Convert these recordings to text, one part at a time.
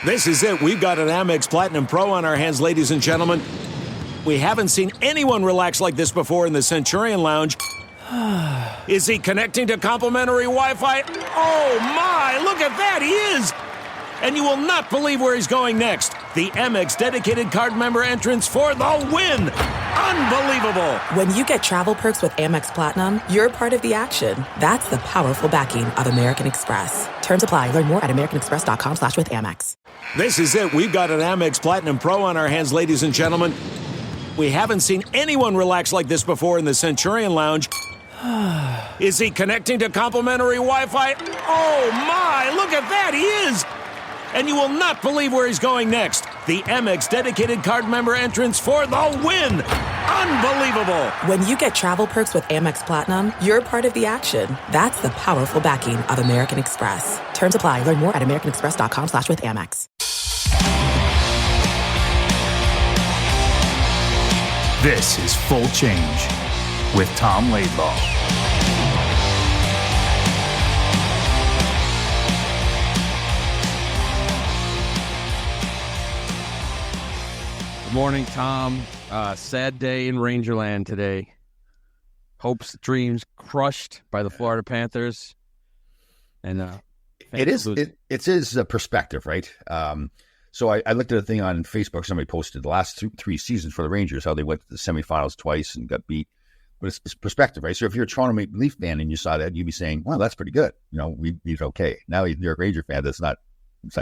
This is it. We've got an Amex Platinum Pro on our hands, ladies and gentlemen. We haven't seen anyone relax like this before in the Centurion Lounge. Is he connecting to complimentary Wi-Fi? Oh, my. Look at that. He is. And you will not believe where he's going next. The Amex dedicated card member entrance for the win. Unbelievable. When you get travel perks with Amex Platinum, you're part of the action. That's the powerful backing of American Express. Terms apply. Learn more at americanexpress.com/withAmex. This is it. We've got an Amex Platinum Pro on our hands, ladies and gentlemen. We haven't seen anyone relax like this before in the Centurion Lounge. Is he connecting to complimentary Wi-Fi? Oh, my. Look at that. He is. And you will not believe where he's going next. The Amex dedicated card member entrance for the win. Unbelievable. When you get travel perks with Amex Platinum, you're part of the action. That's the powerful backing of American Express. Terms apply. Learn more at americanexpress.com/withAmex. This is Full Change with Tom Laidlaw. Good morning, Tom. Sad day in Rangerland today. Hopes, dreams crushed by the Florida Panthers. And it is perspective, right? So I looked at a thing on Facebook. Somebody posted the last three seasons for the Rangers, how they went to the semifinals twice and got beat. But it's perspective, right? So if you're a Toronto Maple Leaf fan and you saw that, you'd be saying, "Well, that's pretty good. You know, we beat okay." Now you're a Ranger fan. It's not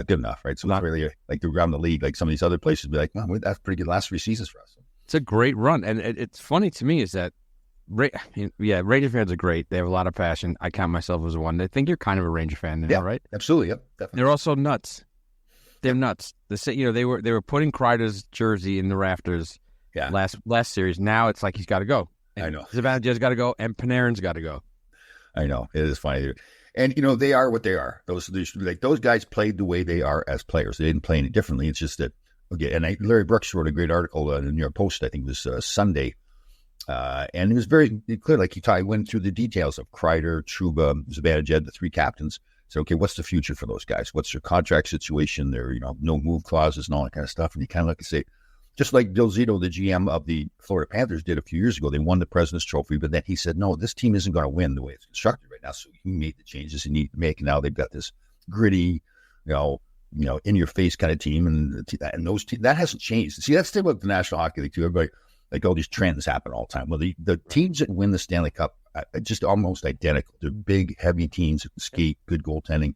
good enough, right? So it's really like around the league, like some of these other places, be like, "Well, that's pretty good last 3 seasons for us." It's a great run, and it's funny to me is that, Ranger fans are great. They have a lot of passion. I count myself as one. I think you're kind of a Ranger fan now, right? Absolutely. Yep, definitely. They're also nuts. They're nuts. They were putting Kreider's jersey in the rafters last series. Now it's like he's got to go. And I know. Zibanejad's got to go, and Panarin's got to go. I know. It is funny. And, they are what they are. Those guys played the way they are as players. They didn't play any differently. It's just that, Larry Brooks wrote a great article in the New York Post, I think it was Sunday. And it was very clear, like he went through the details of Kreider, Trouba, Zibanejad, the 3 captains. So, okay, what's the future for those guys? What's their contract situation? Their, no move clauses and all that kind of stuff. And you kind of look and say, just like Bill Zito, the GM of the Florida Panthers, did a few years ago. They won the President's Trophy, but then he said, no, this team isn't going to win the way it's constructed right now. So he made the changes he needed to make. And now they've got this gritty, in your face kind of team. And those that hasn't changed. See, that's the thing about the National Hockey League too. Everybody, like all these trends happen all the time. Well, the teams that win the Stanley Cup are just almost identical. They're big, heavy teams that can skate, good goaltending.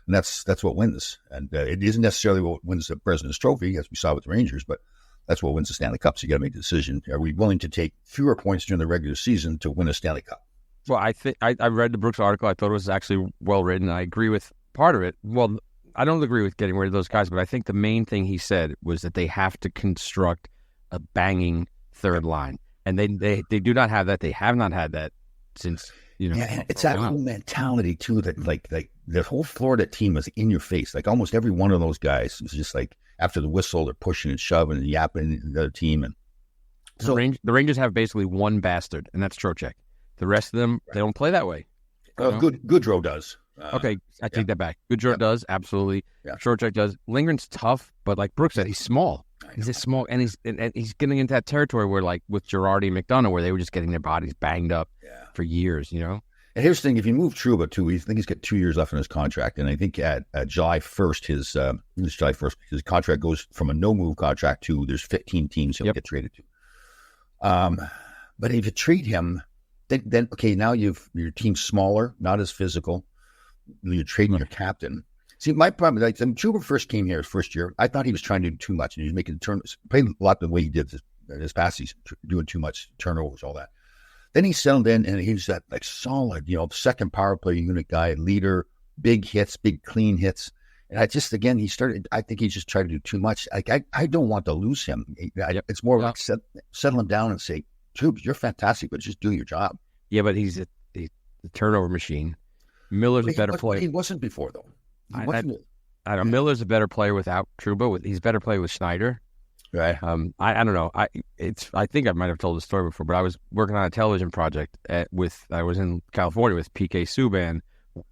And that's what wins. And it isn't necessarily what wins the President's Trophy, as we saw with the Rangers, but that's what wins the Stanley Cup. So you got to make a decision. Are we willing to take fewer points during the regular season to win a Stanley Cup? Well, I think I read the Brooks article. I thought it was actually well written. I agree with part of it. Well, I don't agree with getting rid of those guys, but I think the main thing he said was that they have to construct a banging third line, and they do not have that. They have not had that since Yeah, it's that whole mentality too. That like the whole Florida team is in your face. Like almost every one of those guys is just like after the whistle, they're pushing and shoving and yapping the other team. And so the Rangers have basically one bastard, and that's Trocheck. The rest of them, They don't play that way. Goodrow does. Okay, I take that back. Goodrow does, absolutely. Yeah. Trocheck does. Lindgren's tough, but like Brooks said, he's small. He's small, and he's getting into that territory where, like with Girardi and McDonough, where they were just getting their bodies banged up for years, And here's the thing: if you move Trouba too, I think he's got 2 years left in his contract, and I think at July 1st, his contract goes from a no-move contract to there's 15 teams he'll get traded to. But if you trade him, then okay, now your team's smaller, not as physical. You're trading your captain. See, my problem is when Trouba first came here his first year, I thought he was trying to do too much, and he was making playing a lot the way he did this past season, doing too much turnovers, all that. Then he settled in, and he was that like solid, second power play unit guy, leader, big hits, big clean hits. And I just I think he just tried to do too much. Like I don't want to lose him. It's more like settle him down and say, Trouba, you're fantastic, but just do your job. Yeah, but he's a turnover machine. Miller's a better player. He wasn't before, though. I don't know. Miller's a better player without Trouba. He's a better player with Schneider. Right. I don't know. I think I might have told the story before, but I was working on a television project I was in California with PK Subban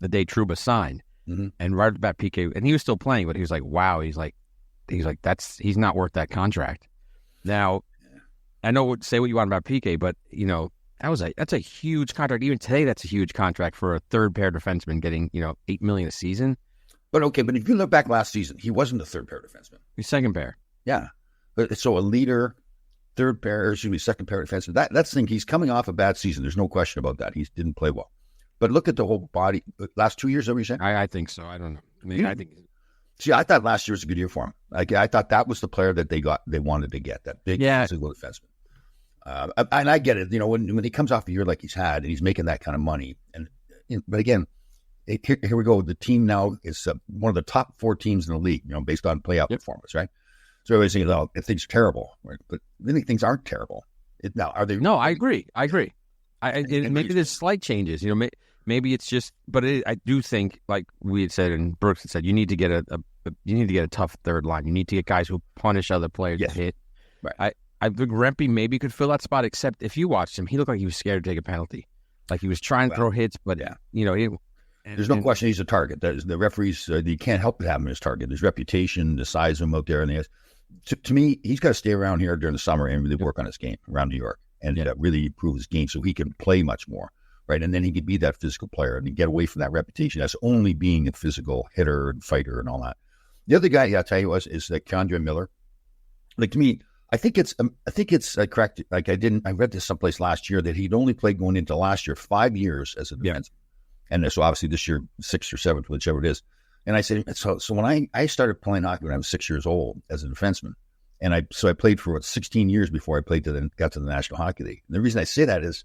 the day Trouba signed, and right about PK, and he was still playing, but he was like, wow, he's like he's like, he's not worth that contract. Now, I know say what you want about PK, but that's a huge contract. Even today, that's a huge contract for a third pair defenseman getting $8 million a season. But if you look back last season, he wasn't a third pair defenseman. He's second pair. Yeah, so a leader, second pair defenseman. That's the thing. He's coming off a bad season. There's no question about that. He didn't play well. But look at the whole body. Last 2 years, are you saying? I think so. I don't know. I mean, I think. See, I thought last year was a good year for him. I thought that was the player that they wanted to get, that big physical defenseman. And I get it. When he comes off a year like he's had, and he's making that kind of money, but again, here we go. The team now is one of the top 4 teams in the league. Based on playoff performance, right? So everybody's saying, "Oh, things are terrible," right? But really, things aren't terrible. Now, are they? No, I agree. Maybe there's slight changes. Maybe it's just, but I do think, like we had said and Brooks had said, you need to get a tough third line. You need to get guys who punish other players to hit. Right. I think Rempe maybe could fill that spot, except if you watched him, he looked like he was scared to take a penalty. Like he was trying to throw hits, but there's no question he's a target. The referees, you can't help but have him as target. His reputation, the size of him out there, and to me, he's got to stay around here during the summer and really work on his game around New York and really improve his game so he can play much more. Right, and then he could be that physical player and get away from that reputation as only being a physical hitter and fighter and all that. The other guy, I'll tell you, is Keandre Miller. Like, to me, I think it's correct. Like, I read this someplace last year that he'd only played going into last year 5 years as a defenseman, and so obviously this year 6th or 7th, whichever it is. And I said, so when I started playing hockey when I was 6 years old as a defenseman, and I played for 16 years before I got to the National Hockey League. And the reason I say that is,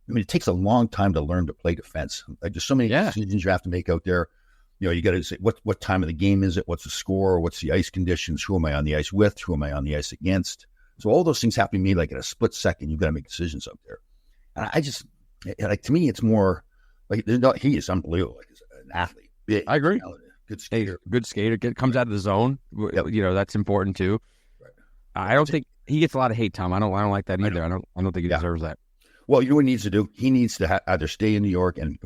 it takes a long time to learn to play defense. Like, there's so many decisions you have to make out there. You got to say, what time of the game is it? What's the score? What's the ice conditions? Who am I on the ice with? Who am I on the ice against? So all those things happen to me, like in a split second. You've got to make decisions out there. And I just, to me, it's more like, he is unbelievable. Like, he's an athlete. Big, I agree. Good skater. Good skater. Comes out of the zone. That's important too. Right. I don't think he gets a lot of hate, Tom. I don't like that either. I don't think he deserves that. Well, you know what he needs to do? He needs to either stay in New York and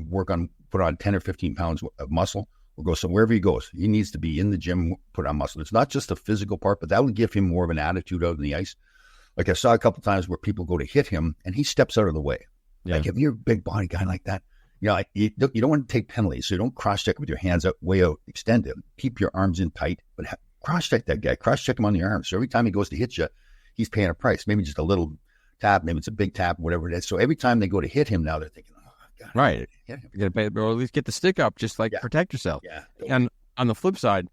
put on 10 or 15 pounds of muscle, or go somewhere. Wherever he goes, he needs to be in the gym, put on muscle. It's not just the physical part, but that would give him more of an attitude out on the ice. Like, I saw a couple of times where people go to hit him, and he steps out of the way. Yeah. Like, if you're a big body guy like that, you don't want to take penalties, so you don't cross-check with your hands way out extended. Keep your arms in tight, but cross-check that guy. Cross-check him on the arms. So every time he goes to hit you, he's paying a price. Maybe just a little tap, maybe it's a big tap, whatever it is. So every time they go to hit him now, they're thinking, "Oh God, right, you got to pay, or at least get the stick up, just like protect yourself." Yeah. And on the flip side,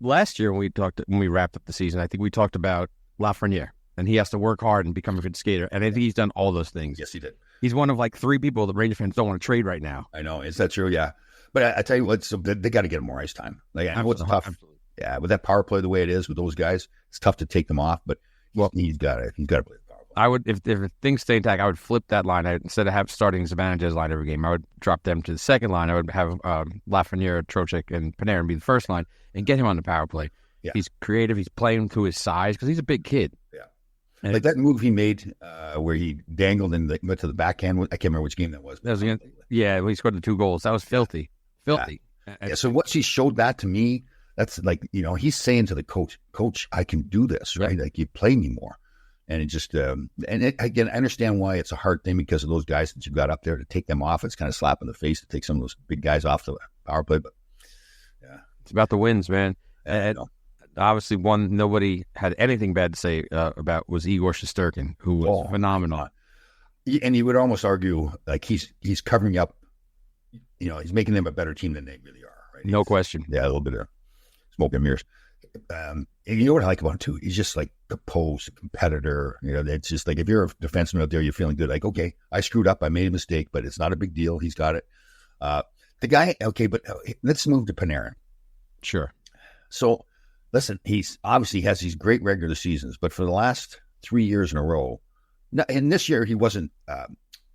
last year when we wrapped up the season, I think we talked about Lafreniere, and he has to work hard and become a good skater. And I think he's done all those things. Yes, he did. He's one of like 3 people that Ranger fans don't want to trade right now. I know, is that true? Yeah, but I tell you what, so they got to get him more ice time. Like, I know it's tough. Absolutely. Yeah, with that power play the way it is with those guys, it's tough to take them off. But he's got to play. I would, if things stay intact, I would flip that line. Instead of starting Zibanejad's line every game, I would drop them to the second line. I would have Lafreniere, Trocheck, and Panarin be the first line and get him on the power play. Yeah. He's creative. He's playing to his size because he's a big kid. Yeah. And like that move he made where he dangled and went to the backhand. I can't remember which game that was. When he scored the 2 goals. That was filthy. Filthy. Yeah. So once he showed that to me, that's like, he's saying to the coach, I can do this, right? Like, you play me more. And it just, again, I understand why it's a hard thing because of those guys that you've got up there to take them off. It's kind of slap in the face to take some of those big guys off the power play. But yeah, it's about the wins, man. And obviously, one nobody had anything bad to say about was Igor Shesterkin, who was phenomenal. And you would almost argue like he's covering up, he's making them a better team than they really are. Right? No question. Yeah, a little bit of smoke and mirrors. And you know what I like about him too? He's just like composed, a competitor. It's just like if you're a defenseman out there, you're feeling good. Like, okay, I screwed up, I made a mistake, but it's not a big deal. He's got it. The guy, okay, but let's move to Panarin. Sure. So, listen, he's obviously has these great regular seasons, but for the last 3 years in a row, and this year he wasn't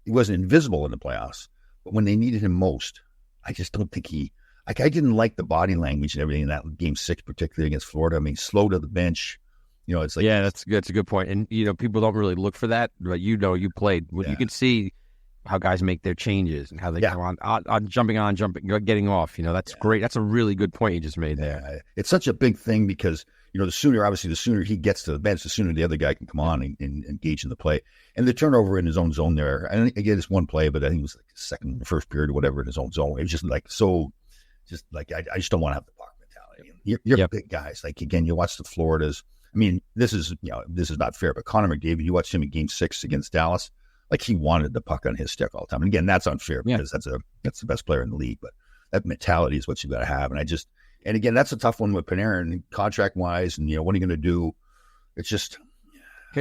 invisible in the playoffs. But when they needed him most, I just don't think I didn't like the body language and everything in that Game 6, particularly against Florida. I mean, slow to the bench. It's like, that's a good point. And people don't really look for that, but you played. Yeah. You can see how guys make their changes and how they go on jumping, getting off. That's great. That's a really good point you just made there. Yeah. It's such a big thing because, the sooner he gets to the bench, the sooner the other guy can come on and engage in the play. And the turnover in his own zone there, and again, it's one play, but I think it was like first period or whatever in his own zone. It was just like I just don't want to have the puck mentality. You're big guys. Like, again, you watch the Floridas. I mean, this is not fair, but Connor McDavid, you watched him in Game 6 against Dallas. Like, he wanted the puck on his stick all the time. And again, that's unfair because that's the best player in the league. But that mentality is what you got to have. And again, that's a tough one with Panarin, contract wise. And what are you going to do? It's just.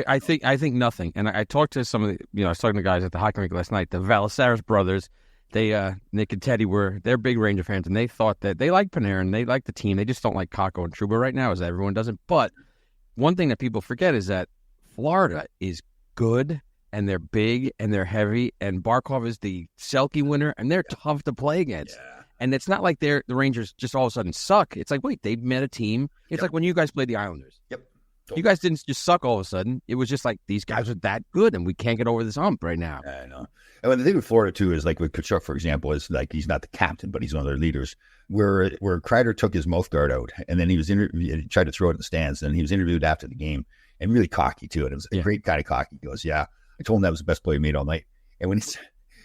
I think nothing. And I talked to some of the, I was talking to guys at the hockey rink last night. The Valasaris brothers, Nick and Teddy they're big Ranger fans, and they thought that they like Panarin, they like the team. They just don't like Kakko and Trouba right now, as everyone doesn't. But one thing that people forget is that Florida is good. And they're big and they're heavy, and Barkov is the Selke winner, and they're tough to play against. Yeah. And it's not like the Rangers just all of a sudden suck. It's like, wait, they've met a team. It's like when you guys played the Islanders. Yep. You guys didn't just suck all of a sudden. It was just like, these guys are that good, and we can't get over this hump right now. I know. And the thing with Florida, too, is like with Tkachuk, for example, is like he's not the captain, but he's one of their leaders. Where Kreider took his mouth guard out, and then he tried to throw it in the stands, and he was interviewed after the game, and really cocky, too. And it was a great kind of cocky. He goes, I told him that was the best play he made all night. And when he's,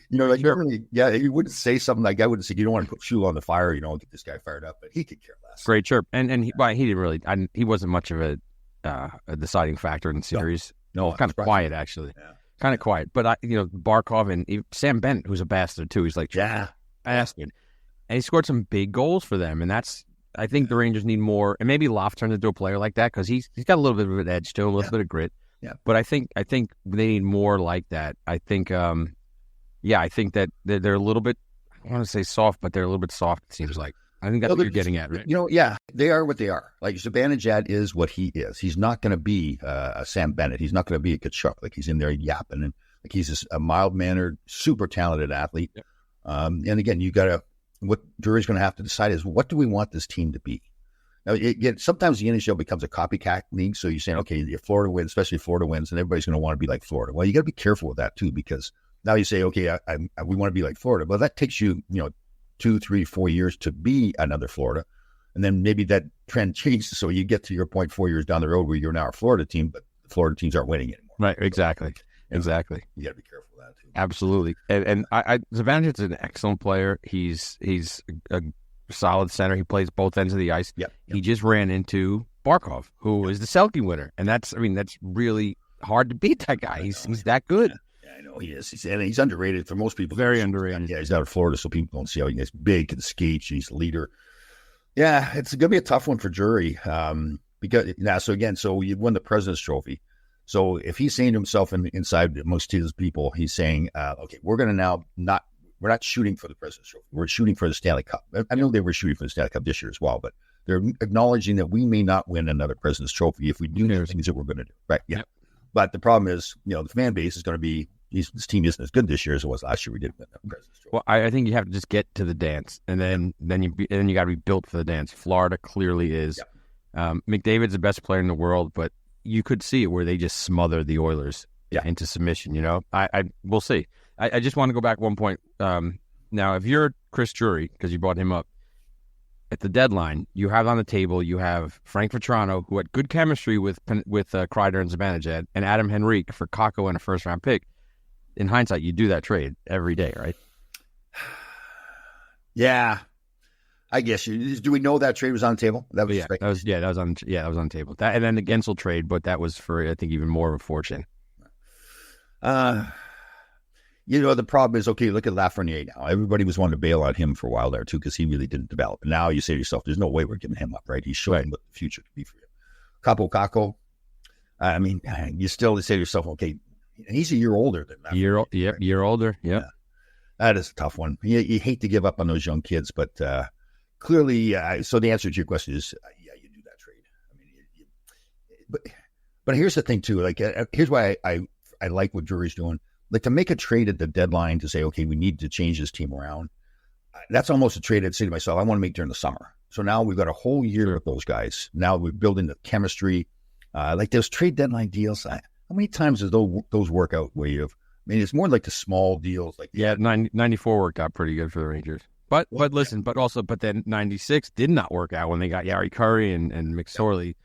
he wouldn't say something like, I wouldn't say, you don't want to put fuel on the fire, get this guy fired up, but he could care less. Great chirp. And he didn't really, he wasn't much of a deciding factor in the series. No, kind of quiet, actually. Yeah. Kind of quiet. But, Barkov and Sam Bennett, who's a bastard, too. He's like, bastard. And he scored some big goals for them. And I think the Rangers need more. And maybe Loft turned into a player like that because he's got a little bit of an edge to him, a little bit of grit. Yeah, but I think they need more like that. I think, I think that they're a little bit. I want to say soft, but they're a little bit soft. It seems like. I think that's what you're getting at, right? They are what they are. Like Zibanejad is what he is. He's not going to be a Sam Bennett. He's not going to be a Tkachuk. Like he's in there yapping, and like he's just a mild mannered, super talented athlete. Yep. And again, what Drury's going to have to decide is what do we want this team to be. Now, sometimes the NHL becomes a copycat league. So you're saying, okay, if Florida wins, especially if Florida wins, and everybody's going to want to be like Florida. Well, you got to be careful with that too, because now you say, okay, we want to be like Florida. Well, that takes you, 2, 3, 4 years to be another Florida. And then maybe that trend changes. So you get to your point 4 years down the road where you're now a Florida team, but the Florida teams aren't winning anymore. Right. Exactly. Exactly. You got to be careful with that too. Absolutely. And Zibanejad's an excellent player. He's a solid center. He plays both ends of the ice. Yep. He just ran into Barkov, who is the Selke winner, and that's really hard to beat that guy. He's that good. Yeah, I know he is. He's underrated for most people. Very underrated. Yeah, he's out of Florida, so people don't see how he's big and skates. He's a leader. Yeah, it's going to be a tough one for Drury. So you won the President's Trophy. So if he's saying to himself inside most of his people, he's saying, okay, we're going to now we're not shooting for the President's Trophy. We're shooting for the Stanley Cup. I know they were shooting for the Stanley Cup this year as well, but they're acknowledging that we may not win another President's Trophy if we do the things that we're going to do. Right? Yeah. Yep. But the problem is, the fan base is going to be, this team isn't as good this year as it was last year. We didn't win the President's Trophy. Well, I think you have to just get to the dance, and then you got to be built for the dance. Florida clearly is. Yep. McDavid's the best player in the world, but you could see it where they just smother the Oilers into submission. We'll see. I just want to go back one point. Now, if you're Chris Drury, because you brought him up, at the deadline, you have on the table, you have Frank Vetrano, who had good chemistry with Kreider and Zibanejad, and Adam Henrique for Kakko and a first-round pick. In hindsight, you do that trade every day, right? Yeah. I guess do we know that trade was on the table? That was that was on the table. That, and then the Gensel trade, but that was for, I think, even more of a fortune. The problem is, okay, look at Lafreniere now. Everybody was wanting to bail on him for a while there, too, because he really didn't develop. And now you say to yourself, there's no way we're giving him up, right? He's showing what the future could be for you. Kakko, you still say to yourself, okay, he's a year older than that. Year older, yeah. That is a tough one. You hate to give up on those young kids, but clearly, so the answer to your question is, you do that trade. But here's the thing, too. Like, here's why I like what Drury's doing. Like, to make a trade at the deadline to say, okay, we need to change this team around, that's almost a trade I'd say to myself, I want to make during the summer. So now we've got a whole year with those guys. Now we're building the chemistry. Like those trade deadline deals, how many times does those work out where you have mean, it's more like the small deals. Like Yeah, 94 worked out pretty good for the Rangers. But then 96 did not work out when they got Yari Curry and McSorley.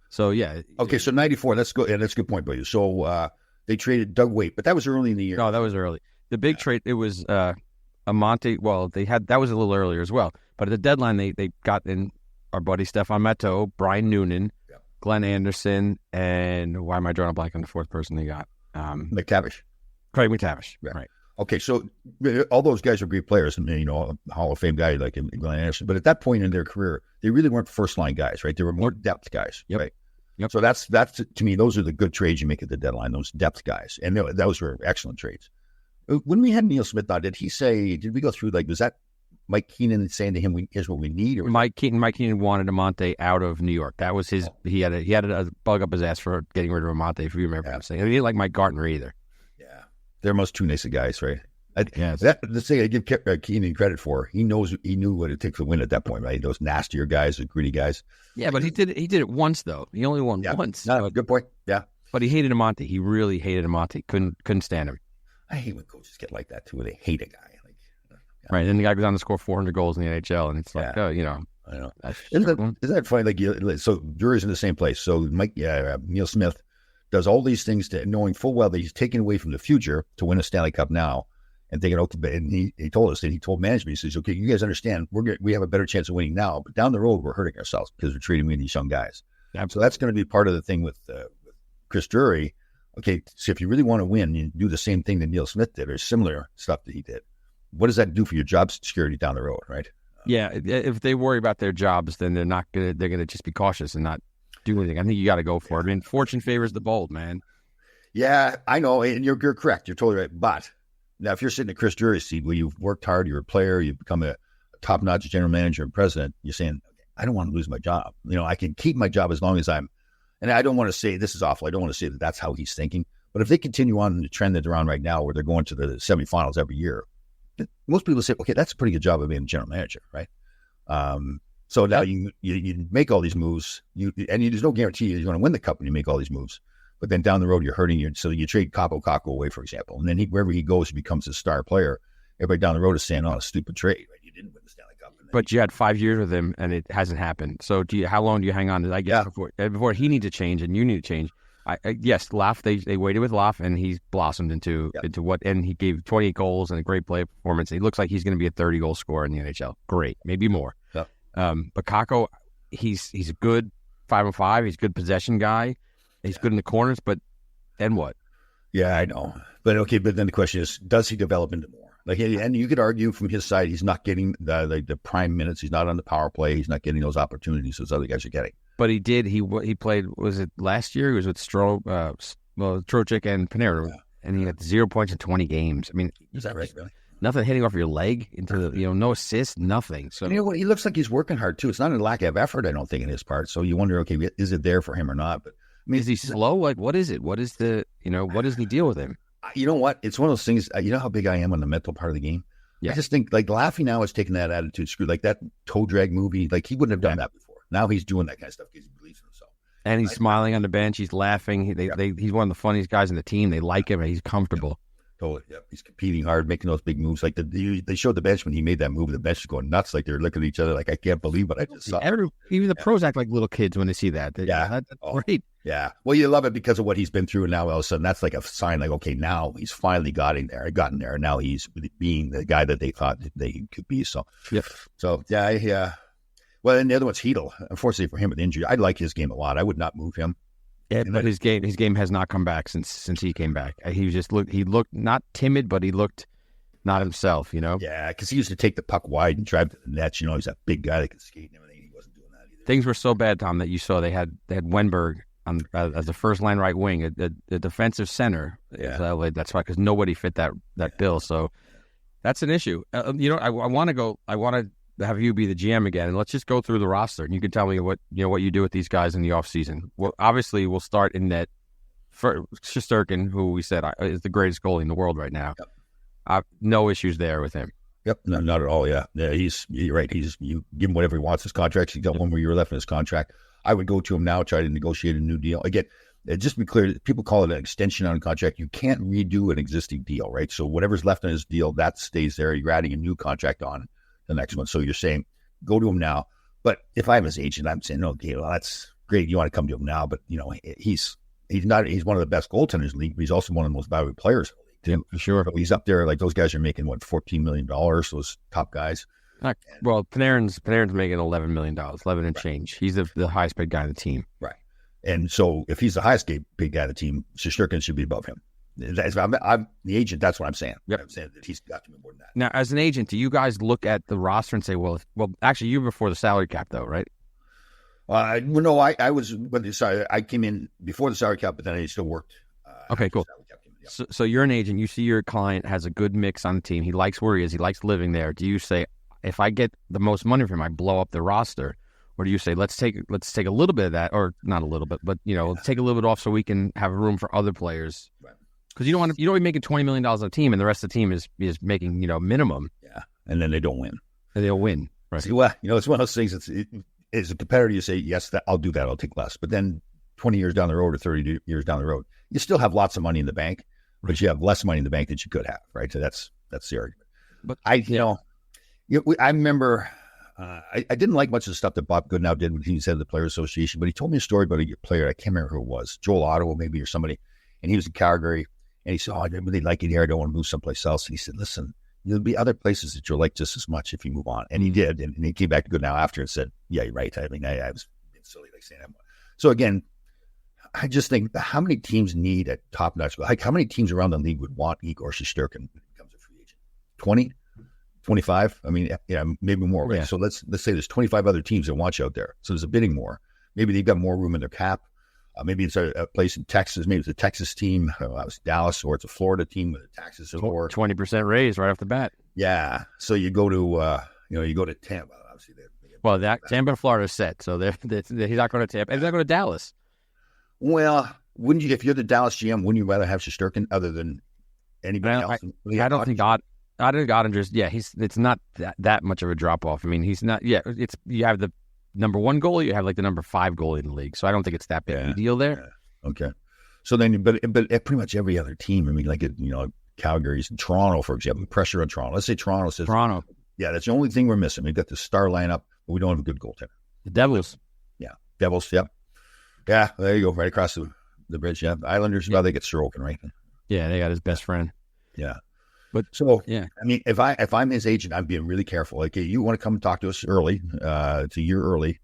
So, yeah. Okay, so 94, that's good. Yeah, that's a good point, buddy. So they traded Doug Waite, but that was early in the year. No, that was early. The big trade, it was Amante. Well, that was a little earlier as well. But at the deadline, they got in our buddy Stefan Matteau, Brian Noonan, Glenn Anderson, and why am I drawing a blank on the fourth person they got? McTavish. Craig McTavish. Yeah. Right. Okay, so all those guys are great players, and a Hall of Fame guy like Glenn Anderson. But at that point in their career, they really weren't first line guys, right? They were more depth guys, Yep. right? Yep. So that's to me, those are the good trades you make at the deadline. Those depth guys, and those were excellent trades. When we had Neil Smith on, did we go through was that Mike Keenan saying to him, "Here's what we need"? Or Mike Keenan wanted Amante out of New York. That was his. He had a bug up his ass for getting rid of Amante. If you remember him saying, and he didn't like Mike Gartner either. Yeah, they're most two nice guys, right? Yeah, the thing I give Keenan credit for. He knew what it takes to win at that point, right? Those nastier guys, the gritty guys. Yeah, but he did it once though. He only won once. No, good point. Yeah, but he hated Amante. He really hated Amante. Couldn't stand him. I hate when coaches get like that too. When they hate a guy. Right, then the guy goes on to score 400 goals in the NHL, and it's like, I know. That's Isn't that funny? So Drury's in the same place. So Neil Smith does all these things knowing full well that he's taken away from the future to win a Stanley Cup now, and thinking, okay. And he told us that he told management, he says, okay, you guys understand, we have a better chance of winning now, but down the road we're hurting ourselves because we're treating these young guys. Absolutely. So that's going to be part of the thing with Chris Drury. Okay, so if you really want to win, you do the same thing that Neil Smith did or similar stuff that he did. What does that do for your job security down the road, right? Yeah, if they worry about their jobs, then they're gonna just be cautious and not do anything. I think you got to go for it. I mean, fortune favors the bold, man. Yeah, I know, and you're correct. You're totally right. But now, if you're sitting at Chris Drury's seat, where you've worked hard, you're a player, you've become a top-notch general manager and president, you're saying, I don't want to lose my job. I can keep my job as long as I'm. And I don't want to say this is awful. I don't want to say that that's how he's thinking. But if they continue on the trend that they're on right now, where they're going to the semifinals every year. Most people say, okay, that's a pretty good job of being a general manager, right? So now you make all these moves, there's no guarantee you're going to win the cup when you make all these moves. But then down the road, you're hurting you. So you trade Kako away, for example, and then wherever he goes, he becomes a star player. Everybody down the road is saying, "Oh, a stupid trade, right? You didn't win the Stanley Cup." But you had 5 years with him, and it hasn't happened. So how long do you hang on? I guess before he needs to change and you need to change. Yes, Laff, they waited with Laff, and he's blossomed into what, and he gave 28 goals and a great play performance. He looks like he's going to be a 30-goal scorer in the NHL. Great, maybe more. Yep. But Kakko, he's a good 5-on-5. He's a good possession guy. He's good in the corners, but then what? Yeah, I know. But then the question is, does he develop into more? And you could argue from his side, he's not getting the prime minutes. He's not on the power play. He's not getting those opportunities those other guys are getting. But he did. He played. Was it last year? He was with Trocheck and Panarin, and he had 0 points in 20 games. I mean, is that right? Really? Nothing hitting off your leg into the no assists, nothing. So you know what? He looks like he's working hard too. It's not a lack of effort, I don't think, in his part. So you wonder, okay, is it there for him or not? But I mean, is he slow? Like, what is it? What is what is the deal with him? You know what? It's one of those things. You know how big I am on the mental part of the game. Yeah. I just think Laffy now has taken that attitude. Screw like that toe drag movie. Like he wouldn't have done that before. Now he's doing that kind of stuff because he believes in himself. And he's smiling on the bench. He's laughing. He's one of the funniest guys in the team. They like him, and he's comfortable. Totally. Yeah. He's competing hard, making those big moves. Like they showed the bench when he made that move. The bench is going nuts. Like they're looking at each other like, I can't believe what I just saw. Even the pros act like little kids when they see that. That's great. Yeah. Well, you love it because of what he's been through. And now all of a sudden that's like a sign like, okay, now he's finally gotten there. And now he's being the guy that they thought that he could be. So, yeah. Well, and the other one's Hedl. Unfortunately for him with injury, I like his game a lot. I would not move him. Yeah, but his game has not come back since he came back. He looked not timid, but he looked not himself, Yeah, because he used to take the puck wide and drive to the net. He's that big guy that can skate and everything. He wasn't doing that either. Things were so bad, Tom, that you saw they had Wenberg as the first line right wing, the defensive center. Yeah, that's why, because nobody fit that bill. So that's an issue. I want to have you be the GM again, and let's just go through the roster, and you can tell me what you do with these guys in the off season. Well, obviously, we'll start in net for Shesterkin, who we said is the greatest goalie in the world right now. Yep. No issues there with him. Yep, no, not at all. Yeah, you're right. You give him whatever he wants. His contract. He's got 1 more year left in his contract. I would go to him now, try to negotiate a new deal. Again, just to be clear, people call it an extension on a contract. You can't redo an existing deal, right? So whatever's left on his deal, that stays there. You're adding a new contract on the next one. So you're saying, go to him now. But if I'm his agent, I'm saying, okay, well, that's great. You want to come to him now, but he's one of the best goaltenders in the league, but he's also one of the most valuable players in the league too. For sure. So he's up there. Like those guys are making $14 million. Those top guys. Well, Panarin's making $11 million, 11 and change. He's the highest paid guy on the team. Right. And so if he's the highest paid guy on the team, Shesterkin should be above him. I'm the agent. That's what I'm saying. Yep. I'm saying that he's got to be more than that. Now, as an agent, do you guys look at the roster and say, well, actually, you were before the salary cap, though, right? No, I was I came in before the salary cap, but then I still worked. Okay, cool. So you're an agent. You see your client has a good mix on the team. He likes where he is. He likes living there. Do you say, if I get the most money from him, I blow up the roster? Or do you say, let's take a little bit of that, or not a little bit, but take a little bit off so we can have room for other players? Right. Because you don't want to be making $20 million on a team, and the rest of the team is making minimum. Yeah, and then they don't win. And they'll win. Right. See, well, it's one of those things. As a competitor, you say, yes, I'll do that. I'll take less. But then 20 years down the road or 30 years down the road, you still have lots of money in the bank, but you have less money in the bank that you could have, right? So that's the argument. But I remember I didn't like much of the stuff that Bob Goodenow did when he was head of the Players Association, but he told me a story about a player. I can't remember who it was, Joel Ottawa maybe or somebody, and he was in Calgary, and he said, I really like it here. I don't want to move someplace else. And he said, listen, there'll be other places that you'll like just as much if you move on. And he did. And he came back to Goodenow after and said, yeah, you're right. I mean, I was being silly like saying that. So again, I just think how many teams need a top-notch, like how many teams around the league would want Igor Shesterkin when he becomes a free agent? 20? 25? I mean, maybe more. Right? Yeah. So let's say there's 25 other teams that want you out there. So there's a bidding more. Maybe they've got more room in their cap. Maybe it's a place in Texas. Maybe it's a Texas team. It's Dallas, or it's a Florida team with the taxes are lower. 20% raise right off the bat. Yeah. So you go to Tampa. Obviously, Tampa and Florida is set. So he's not going to Tampa. He's not going to Dallas. Well, wouldn't you? If you're the Dallas GM, wouldn't you rather have Shesterkin other than anybody else? I don't think Ottinger's. Yeah, it's not that much of a drop off. I mean, he's not. Yeah, it's you have the number one goalie, you have like the number 5 goalie in the league. So I don't think it's that big of a deal there. Yeah. Okay. So then, but pretty much every other team, I mean, like, Calgary's and Toronto, for example, pressure on Toronto. Let's say Toronto says, yeah, that's the only thing we're missing. We've got the star lineup, but we don't have a good goaltender. The Devils. Yeah. Devils. Yep. Yeah. There you go. Right across the bridge. Yeah. Islanders, well, they get Sorokin, right? Yeah. They got his best friend. Yeah. But so, yeah, I mean, if I'm his agent, I'm being really careful. Like, hey, you want to come talk to us early? It's a year early.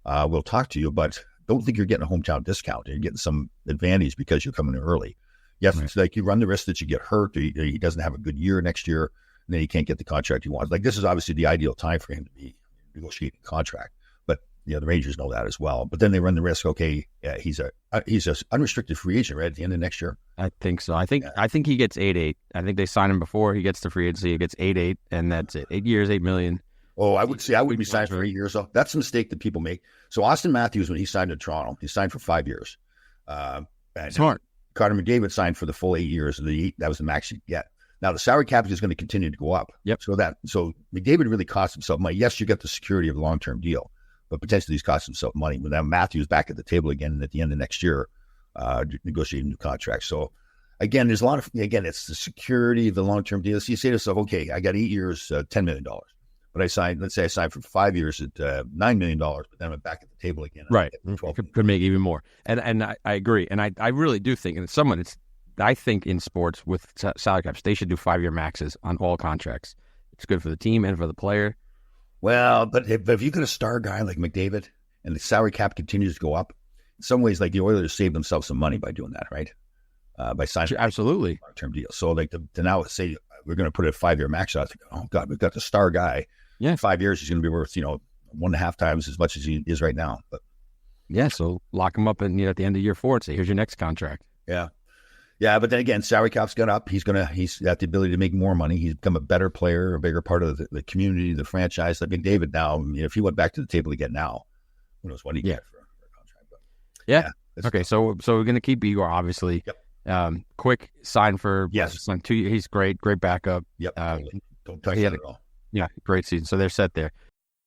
We'll talk to you, but don't think you're getting a hometown discount. You're getting some advantage because you're coming in early. Yes, right. It's like you run the risk that you get hurt. Or he doesn't have a good year next year, and then he can't get the contract he wants. Like, this is obviously the ideal time for him to be negotiating a contract. But the Rangers know that as well. But then they run the risk. Okay, he's a unrestricted free agent right at the end of next year. I think so. I think he gets 8-8. I think they sign him before he gets to free agency. He gets 8-8, and that's it. 8 years, $8 million. Oh, I would be signed for 8 years. So that's a mistake that people make. So Austin Matthews, when he signed to Toronto, he signed for 5 years. Smart. Carter McDavid signed for the full 8 years. That was the max you get. Now the salary cap is going to continue to go up. Yep. So McDavid really cost himself money. Yes, you get the security of a long-term deal, but potentially he's cost himself money. But now Matthews back at the table again at the end of next year, negotiating a new contract. So again, there's it's the security of the long-term deal. So you say to yourself, okay, I got 8 years, $10 million. But let's say I signed for 5 years at $9 million, but then I'm back at the table again. Right. Could make even more. And I agree. And I really do think, and I think in sports with salary caps, they should do 5-year maxes on all contracts. It's good for the team and for the player. Well, but if you get a star guy like McDavid and the salary cap continues to go up, in some ways, like the Oilers saved themselves some money by doing that, right? By signing absolutely a long-term deal. So like to now say we're going to put a 5-year max out, oh God, we've got the star guy. Yeah, in 5 years he's going to be worth 1.5 times as much as he is right now. But yeah, so lock him up and at the end of year 4 and say, here's your next contract. Yeah. But then again, salary cap's gone up. He's got the ability to make more money. He's become a better player, a bigger part of the community, the franchise. Like McDavid now, if he went back to the table again now, who knows what he get for a contract. But yeah. Okay, so we're going to keep Igor, obviously. Yep. Quick sign for 2 years. He's great backup. Yep. Don't touch that at all. Yeah, great season. So they're set there.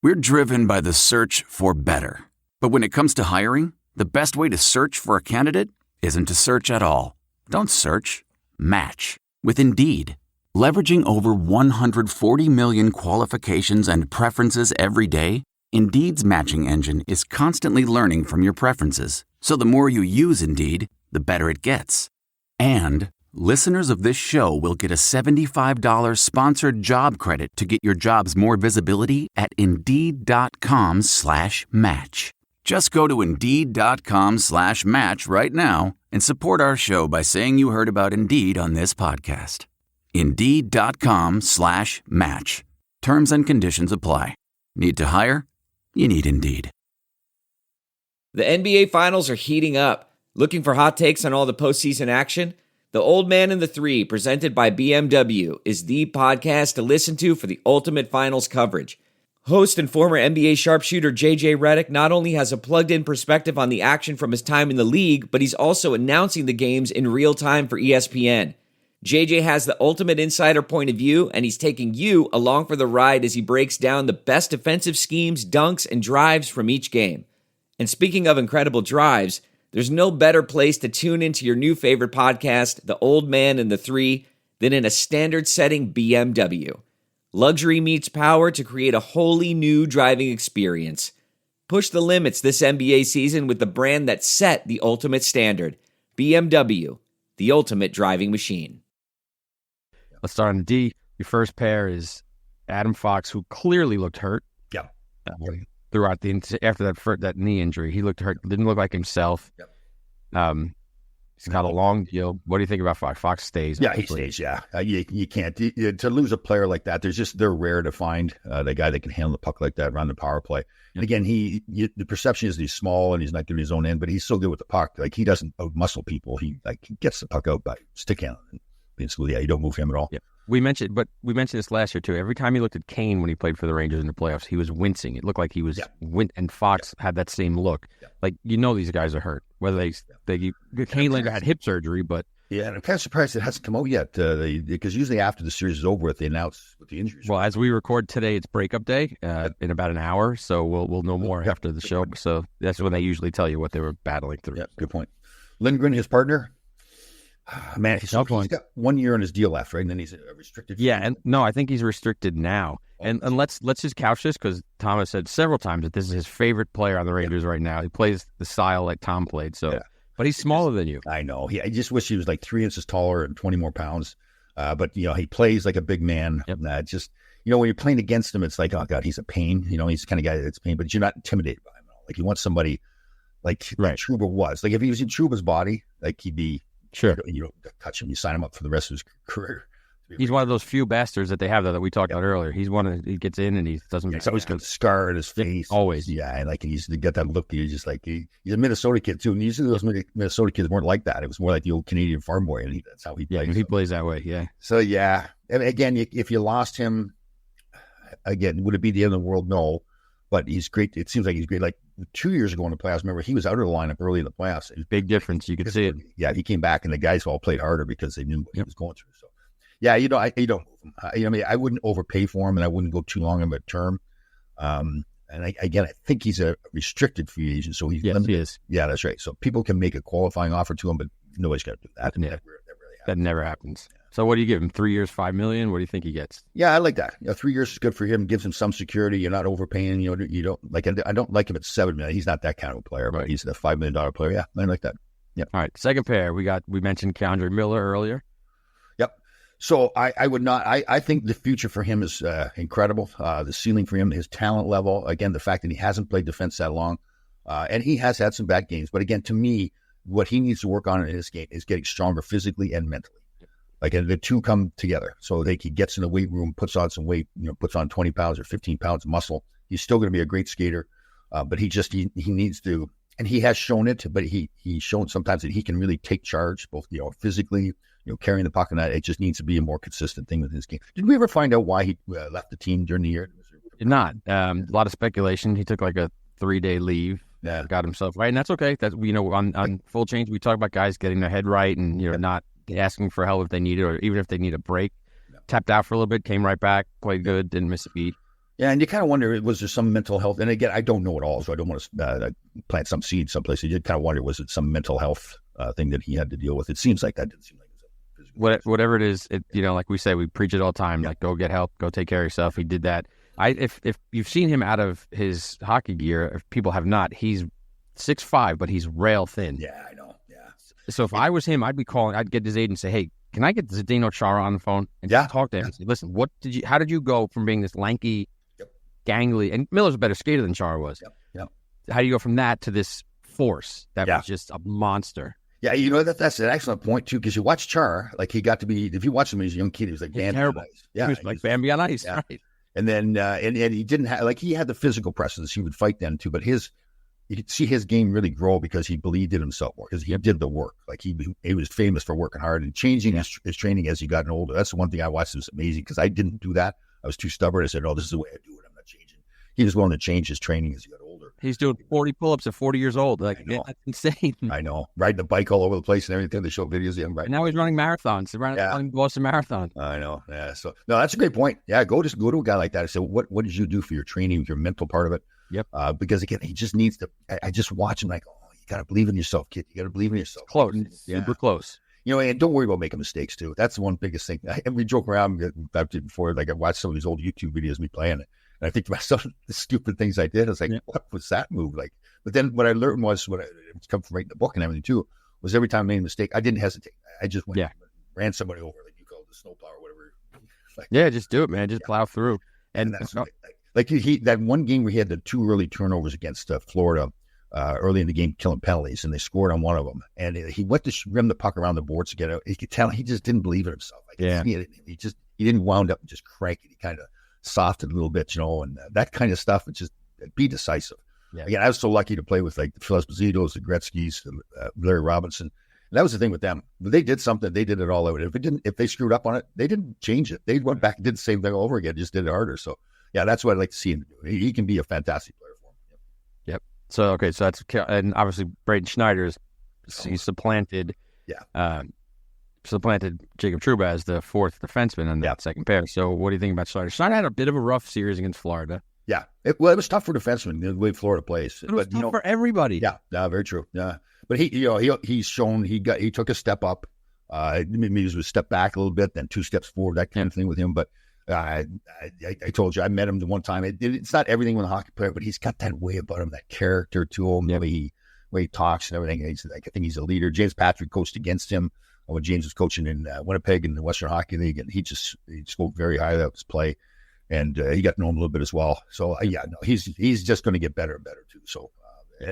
We're driven by the search for better. But when it comes to hiring, the best way to search for a candidate isn't to search at all. Don't search. Match with Indeed. Leveraging over 140 million qualifications and preferences every day, Indeed's matching engine is constantly learning from your preferences. So the more you use Indeed, the better it gets. And listeners of this show will get a $75 sponsored job credit to get your jobs more visibility at Indeed.com/match. Just go to Indeed.com/match right now and support our show by saying you heard about Indeed on this podcast. Indeed.com/match. Terms and conditions apply. Need to hire? You need Indeed. The NBA Finals are heating up. Looking for hot takes on all the postseason action? The Old Man and the Three, presented by BMW, is the podcast to listen to for the ultimate finals coverage. Host and former NBA sharpshooter JJ Redick not only has a plugged-in perspective on the action from his time in the league, but he's also announcing the games in real time for ESPN. JJ has the ultimate insider point of view, and he's taking you along for the ride as he breaks down the best defensive schemes, dunks, and drives from each game. And speaking of incredible drives, there's no better place to tune into your new favorite podcast, The Old Man and the Three, than in a standard-setting BMW. Luxury meets power to create a wholly new driving experience. Push the limits this NBA season with the brand that set the ultimate standard. BMW, the ultimate driving machine. Let's start on D. Your first pair is Adam Fox, who clearly looked hurt. Yeah. Throughout after that knee injury, he looked hurt. Didn't look like himself. Yep. He's got a long deal. What do you think about Fox? Fox stays. Yeah, he stays. Yeah, you can't to lose a player like that. They're rare to find the guy that can handle the puck like that, run the power play. And again, the perception is he's small and he's not getting his own end, but he's so good with the puck. Like he doesn't outmuscle people. He gets the puck out by stick handling. Basically, yeah, you don't move him at all. Yeah. We mentioned this last year too. Every time he looked at Kane when he played for the Rangers in the playoffs, he was wincing. It looked like he was and Fox had that same look. Yeah. Like these guys are hurt. Whether Kane later had hip surgery, but and I'm kind of surprised it hasn't come out yet. Because usually after the series is over, they announce what the injuries. Well, as we record today, it's breakup day in about an hour, so we'll know more after the show. So that's when they usually tell you what they were battling through. Yeah, good point. Lindgren, his partner. Man, he's got 1 year on his deal left, right? And then he's restricted. Yeah, and no, I think he's restricted now. And let's just couch this because Tom has said several times that this is his favorite player on the Rangers right now. He plays the style like Tom played, but he's smaller than you. I know. I just wish he was like 3 inches taller and 20 more pounds. But he plays like a big man. Yep. Just when you're playing against him, it's like, oh God, he's a pain. He's the kind of guy that's a pain, but you're not intimidated by him at all. Like you want somebody like Trouba was. Like if he was in Trouba's body, like he'd be. Sure. You don't touch him. You sign him up for the rest of his career. He's one of those few bastards that they have that we talked about earlier. He's he gets in and he doesn't. He's always got a scar on his face. Always. Yeah, and he's got that look. He's just like he's a Minnesota kid too. And usually those Minnesota kids weren't like that. It was more like the old Canadian farm boy, and that's how he plays. Yeah, he plays that way. Yeah. So yeah, and again, if you lost him, again, would it be the end of the world? No, but he's great. It seems like he's great. Like 2 years ago in the playoffs, remember he was out of the lineup early in the playoffs. Big difference. You could see it. Yeah, he came back, and the guys all played harder because they knew what he was going through. So, yeah, you don't move him. I wouldn't overpay for him, and I wouldn't go too long in a term. And I think he's a restricted free agent, so he's limited. He is. Yeah, that's right. So people can make a qualifying offer to him, but nobody's got to do that. That never happens. So what do you give him? 3 years, $5 million? What do you think he gets? Yeah, I like that. 3 years is good for him. Gives him some security. You're not overpaying. You don't like. I don't like him at $7 million. He's not that kind of a player, but he's a $5 million player. Yeah, I like that. Yeah. All right. Second pair. We mentioned Keandre Miller earlier. Yep. So I would not. I think the future for him is incredible. The ceiling for him, his talent level. Again, the fact that he hasn't played defense that long, and he has had some bad games. But again, to me, what he needs to work on in his game is getting stronger physically and mentally. Like the two come together. So he gets in the weight room, puts on some weight, puts on 20 pounds or 15 pounds of muscle. He's still going to be a great skater, but he needs to, and he has shown it. But he's shown sometimes that he can really take charge, both physically, carrying the puck, and that it just needs to be a more consistent thing with his game. Did we ever find out why he left the team during the year? Not. A lot of speculation. He took like a 3-day leave. Yeah. Got himself right, and that's okay. That's on Full Change we talk about guys getting their head right and not asking for help if they need it, or even if they need a break. Tapped out for a little bit, came right back, played good, didn't miss a beat. Yeah, and you kind of wonder, was there some mental health? And again, I don't know it all, so I don't want to plant some seed someplace. You kind of wonder, was it some mental health thing that he had to deal with. It seems like that didn't seem like it was a physical. Whatever it is, like we say, we preach it all the time. Like, go get help, go take care of yourself. He did that. If you've seen him out of his hockey gear, if people have not, he's 6'5", but he's rail thin. Yeah, I know. Yeah. So if I was him, I'd get his agent and say, hey, can I get Zdeno Chara on the phone and just talk to him and say, listen, how did you go from being this lanky, gangly, and Miller's a better skater than Chara was. Yep. How do you go from that to this force that was just a monster? Yeah, that's an excellent point too, because you watch Chara, like he got to be. If you watch him as a young kid, he was like Bambi on ice. Yeah, he was like Bambi on ice. Yeah. Right. And then and he didn't have, like, he had the physical presence. He would fight then too, but you could see his game really grow because he believed in himself more, because he did the work. Like he was famous for working hard and changing his training as he got older. That's the one thing I watched that was amazing, because I didn't do that. I was too stubborn. I said, "Oh, this is the way I do it. I'm not changing." He was willing to change his training as he got older. He's doing 40 pull-ups at 40 years old. Like, that's insane. I know. Riding a bike all over the place and everything. They show videos of him riding. And now he's running marathons. He's running Boston Marathon. I know. Yeah. So, no, that's a great point. Yeah, go to a guy like that and say, what did you do for your training, your mental part of it? Yep. Because, again, he just needs to – I just watch him like, oh, you got to believe in yourself, kid. You got to believe in yourself. Close. Super close. And don't worry about making mistakes, too. That's the one biggest thing. And we joke around about it before. Like, I watched some of these old YouTube videos of me playing it. And I think about some of the stupid things I did. I was like, what was that move? Like, but then what I learned was, it's come from writing the book and everything too, was every time I made a mistake, I didn't hesitate. I just went and ran somebody over, like you call it the snowplow or whatever. Like, just do it, man. Just plow through. And that's like he that one game where he had the 2 early turnovers against Florida early in the game, killing penalties, and they scored on one of them. And he went to rim the puck around the boards to get out. You could tell he just didn't believe in himself. He didn't wound up and just crank it. He kind of softened a little bit, and that kind of stuff. It's just be decisive. Yeah. Again, I was so lucky to play with like the Phil Espositos, the Gretzky's, Larry Robinson. And that was the thing with them. But they did something. They did it all out. If they screwed up on it, they didn't change it. They went back and did the same thing over again. Just did it harder. So yeah, that's what I'd like to see him do. He can be a fantastic player for him. Yep. So that's, and obviously Braden Schneider he's supplanted. Supplanted Jacob Trouba as the 4th defenseman on that second pair. So what do you think about Schneider? Schneider had a bit of a rough series against Florida. Yeah. It was tough for defensemen, the way Florida plays. It was tough for everybody. Yeah, very true. Yeah. But he's shown he took a step up. Maybe he was a step back a little bit, then 2 steps forward, that kind of thing with him. But I told you, I met him the one time. It's not everything with a hockey player, but he's got that way about him, that character to him, the way he talks and everything. I think he's a leader. James Patrick coached against him when James was coaching in Winnipeg in the Western Hockey League, and he spoke very highly of his play. And he got to know him a little bit as well. So, he's just going to get better and better, too. So,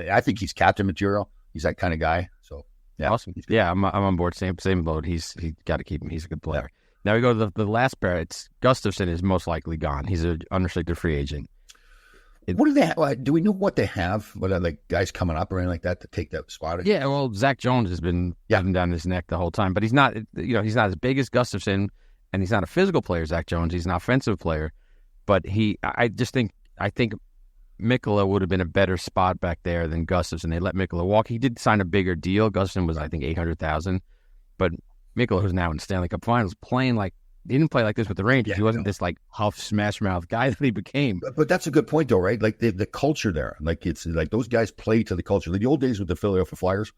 I think he's captain material. He's that kind of guy. So, yeah. Awesome. Yeah, I'm on board. Same boat. He's got to keep him. He's a good player. Yeah. Now we go to the last pair. It's Gustafsson is most likely gone. He's an unrestricted free agent. What do they have? Do we know what they have? What are like guys coming up or anything like that to take that spot? Yeah, well, Zach Jones has been having down his neck the whole time, but he's not. He's not as big as Gustafsson, and he's not a physical player. Zach Jones, he's an offensive player. But I think Mikkola would have been a better spot back there than Gustafsson. They let Mikkola walk. He did sign a bigger deal. Gustafsson was, I think, $800,000. But Mikkola, who's now in Stanley Cup Finals, playing like he didn't play like this with the Rangers. Yeah, he wasn't this like huff, smash mouth guy that he became. But that's a good point, though, right? Like the culture there, like it's like those guys play to the culture. Like the old days with the Philadelphia Flyers,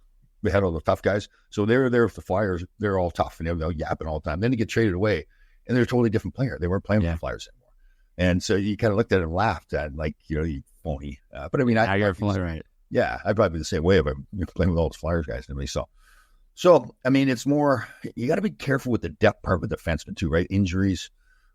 they had all the tough guys. So they're there with the Flyers. They're all tough and they're yapping all the time. Then they get traded away, and they're a totally different player. They weren't playing with the Flyers anymore. And so you kind of looked at it and laughed at, like, you phony. But I mean, right? Yeah, I'd probably be the same way if I'm playing with all those Flyers guys and everything. So I mean, it's more, you got to be careful with the depth part of the defenseman too, right? Injuries.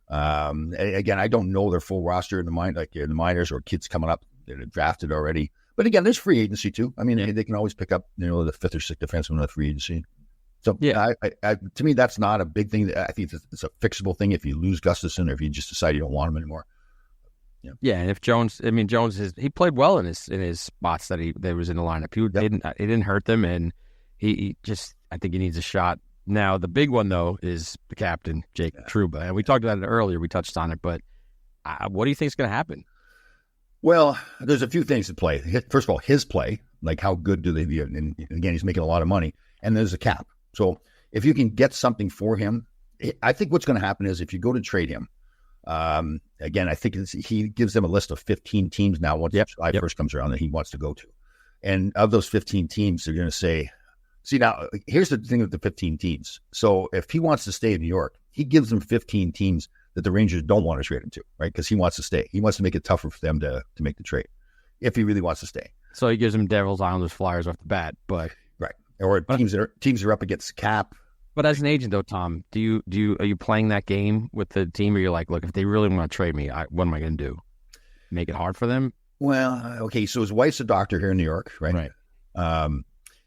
Again, I don't know their full roster in the minors or kids coming up that are drafted already. But again, there's free agency too. I mean, they can always pick up, the 5th or 6th defenseman with free agency. So to me, that's not a big thing. I think it's a fixable thing if you lose Gustafsson or if you just decide you don't want him anymore. Yeah, and if Jones, he played well in his spots that he was in the lineup. It didn't hurt them, and he just, I think he needs a shot. Now, the big one though is the captain, Jacob Trouba, and we talked about it earlier. We touched on it, but what do you think is going to happen? Well, there's a few things at play. First of all, his play, like how good do they be? And again, he's making a lot of money, and there's a cap. So if you can get something for him, I think what's going to happen is if you go to trade him, again, I think he gives them a list of 15 teams now once July 1st comes around that he wants to go to. And of those 15 teams, they're going to say, See, now, here's the thing with the 15 teams. So if he wants to stay in New York, he gives them 15 teams that the Rangers don't want to trade him to, right? Because he wants to stay. He wants to make it tougher for them to make the trade if he really wants to stay. So he gives them Devils, Islanders, Flyers off the bat, but right, or teams are up against cap. But as an agent, though, Tom, are you playing that game with the team, or you're like, look, if they really want to trade me, what am I going to do? Make it hard for them? Well, okay. So his wife's a doctor here in New York, right? Right.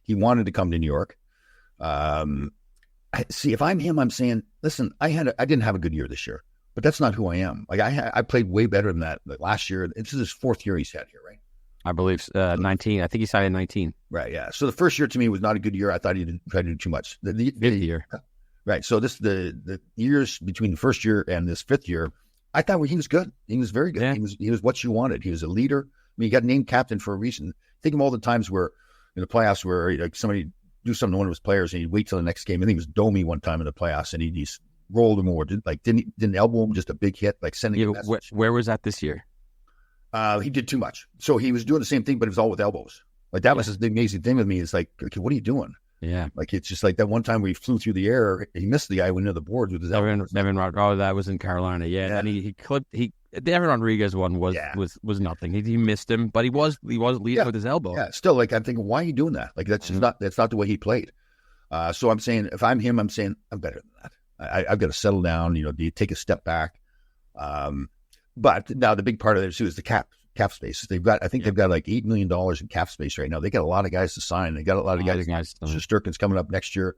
He wanted to come to New York. See, if I'm him, I'm saying, listen, I didn't have a good year this year, but that's not who I am. Like I played way better than that last year. This is his 4th year he's had here, right? I believe 19. I think he signed in 19. Right. Yeah. So the first year to me was not a good year. I thought he tried to do too much. The 5th year. Right. So the years between the first year and this 5th year, I thought he was good. He was very good. Yeah. He was what you wanted. He was a leader. I mean, he got named captain for a reason. Think of all the times where in the playoffs where like somebody do something to one of his players and he'd wait till the next game. I think it was Domi one time in the playoffs and he just rolled him over. Didn't elbow him, just a big hit, like sending a message. Where was that this year? He did too much. So he was doing the same thing, but it was all with elbows. Like that was the amazing thing with me. It's like, okay, what are you doing? Yeah. Like it's just like that one time where he flew through the air, he missed the guy, went into the boards with his elbows. That was in Carolina. Yeah. And he clipped the Evan Rodriguez one was nothing. He missed him, but he was leading with his elbow. Yeah. Still, like I'm thinking, why are you doing that? Like that's just that's not the way he played. So I'm saying, if I'm him, I'm saying I'm better than that. I've got to settle down. Do you take a step back? But now the big part of it too is the cap space. They've got like $8 million in cap space right now. They got a lot of guys to sign. They got a lot of guys. Shesterkin's coming up next year.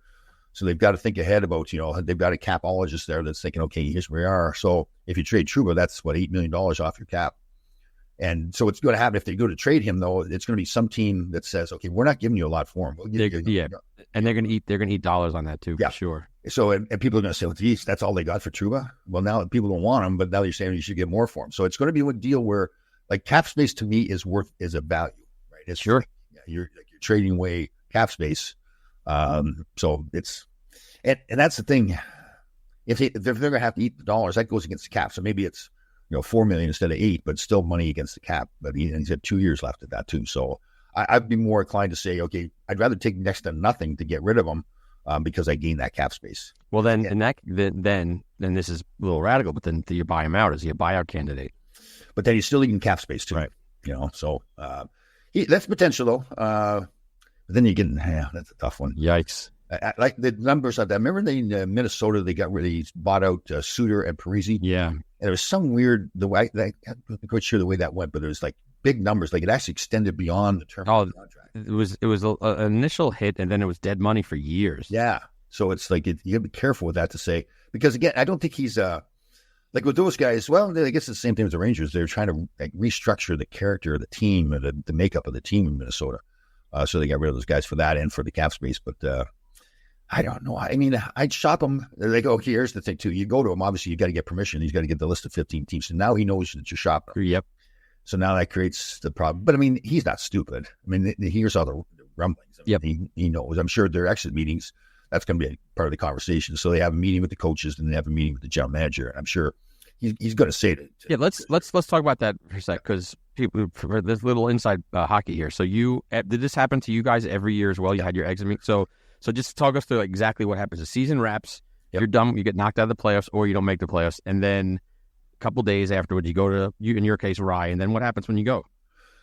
So they've got to think ahead about, they've got a capologist there that's thinking, okay, here's where we are. So if you trade Trouba, that's what, $8 million off your cap. And so it's going to happen if they go to trade him, though. It's going to be some team that says, okay, we're not giving you a lot for him. We'll give you, and they're going to eat dollars on that too, for sure. So and people are going to say, well, geez, that's all they got for Trouba. Well, now people don't want him, but now you're saying you should get more for him. So it's going to be a deal where, like, cap space to me is a value, right? It's sure. You're trading away cap space. So it's and that's the thing. If they're going to have to eat the dollars, that goes against the cap. So maybe it's $4 million instead of $8 million, but still money against the cap. But he's had 2 years left at that too. So I'd be more inclined to say, okay, I'd rather take next to nothing to get rid of him because I gain that cap space. Well, then this is a little radical, but then you buy him out. Is he a buyout candidate? But then he's still eating cap space too, right? So that's potential though. But then you get, that's a tough one. Yikes! I like the numbers of that. Remember in Minnesota, they bought out Suter and Parisi. Yeah, and there was some weird I'm not quite sure the way that went, but there was like big numbers. Like it actually extended beyond the term of the contract. It was an initial hit, and then it was dead money for years. Yeah, so it's like you got to be careful with that to say, because again, I don't think he's like with those guys. Well, I guess it's the same thing with the Rangers. They're trying to restructure the character of the team and the makeup of the team in Minnesota. So they got rid of those guys for that and for the cap space. But I don't know. I mean, I'd shop him. They go, okay, here's the thing too. You go to him, obviously you got to get permission. He's got to get the list of 15 teams. So now he knows that you're shopping him. Yep. So now that creates the problem. But I mean, he's not stupid. I mean, he hears all the rumblings. I mean, he knows. I'm sure their exit meetings, that's going to be a part of the conversation. So they have a meeting with the coaches and they have a meeting with the general manager. And I'm sure he's going to say it. Yeah, let's talk about that for a sec, because people, for this little inside hockey here. So did this happen to you guys every year as well? You had your exit meeting. So just talk us through exactly what happens. The season wraps, you're done, you get knocked out of the playoffs, or you don't make the playoffs, and then a couple days afterwards, you go to, in your case, Rye, and then what happens when you go?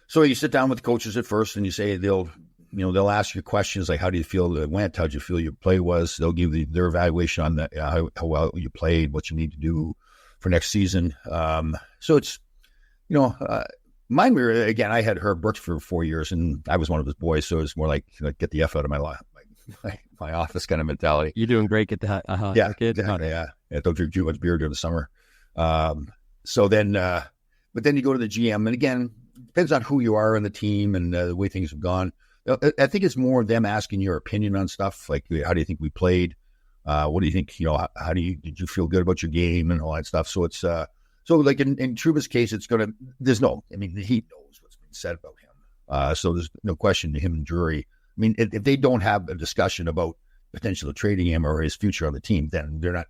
So you sit down with the coaches at first, and you say they'll ask you questions like, how do you feel it went? How did you feel your play was? They'll give you their evaluation on that, how well you played, what you need to do for next season. So it's, mine were, again, I had Herb Brooks for 4 years, and I was one of his boys, so it's more like get the F out of my life. My office kind of mentality. You're doing great. Get the kid. Yeah. Don't drink too much beer during the summer. So then, but then you go to the GM, and again, depends on who you are in the team and the way things have gone. I think it's more them asking your opinion on stuff like, how do you think we played? What do you think? How did you feel good about your game and all that stuff? So it's so like in Trouba's case, he knows what's been said about him. So there's no question to him and Drury. I mean, if they don't have a discussion about potential of trading him or his future on the team, then they're not.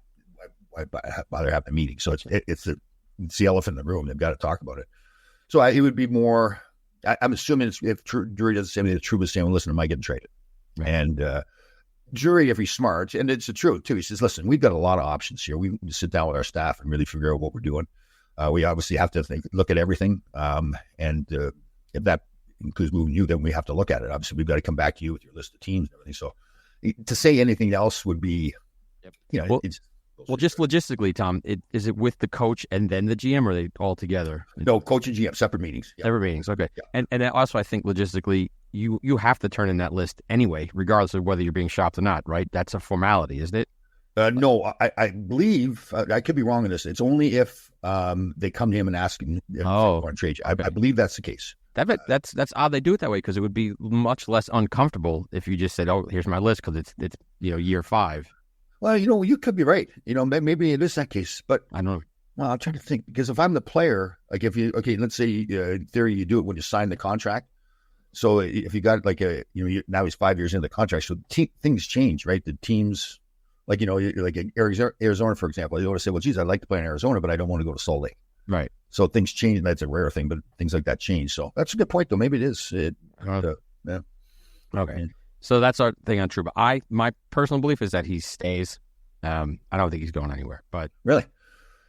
Why bother having a meeting? So it's the elephant in the room. They've got to talk about it. So it would be more. I'm assuming if Drury does the same thing, Trouba's saying, well, listen, am I getting traded? Right. And Drury, if he's smart, and it's the truth too, he says, listen, we've got a lot of options here. We need to sit down with our staff and really figure out what we're doing. We obviously have to look at everything. And if that includes moving you, then we have to look at it. Obviously, we've got to come back to you with your list of teams and everything. So to say anything else would be, just logistically, Tom, is it with the coach and then the GM, or are they all together? No, coach and GM, separate meetings. Separate meetings, okay. Yeah. And also, I think logistically, you have to turn in that list anyway, regardless of whether you're being shopped or not, right? That's a formality, isn't it? No, I believe, I could be wrong on this. It's only if they come to him and ask him if they want to trade you. I believe that's the case. That's odd they do it that way, because it would be much less uncomfortable if you just said, "Oh, here's my list," because it's year 5. Well, you could be right. Maybe it is that case, but I don't know. Well, I'm trying to think, because if I'm the player, like let's say in theory you do it when you sign the contract. So if you got now he's 5 years into the contract, so things change, right? The teams, like Arizona, for example, you want to say, well, geez, I'd like to play in Arizona, but I don't want to go to Salt Lake. Right. So things change, and that's a rare thing, but things like that change. So that's a good point, though. Maybe it is. Yeah. Okay. So that's our thing on Trouba. My personal belief is that he stays. I don't think he's going anywhere. But really,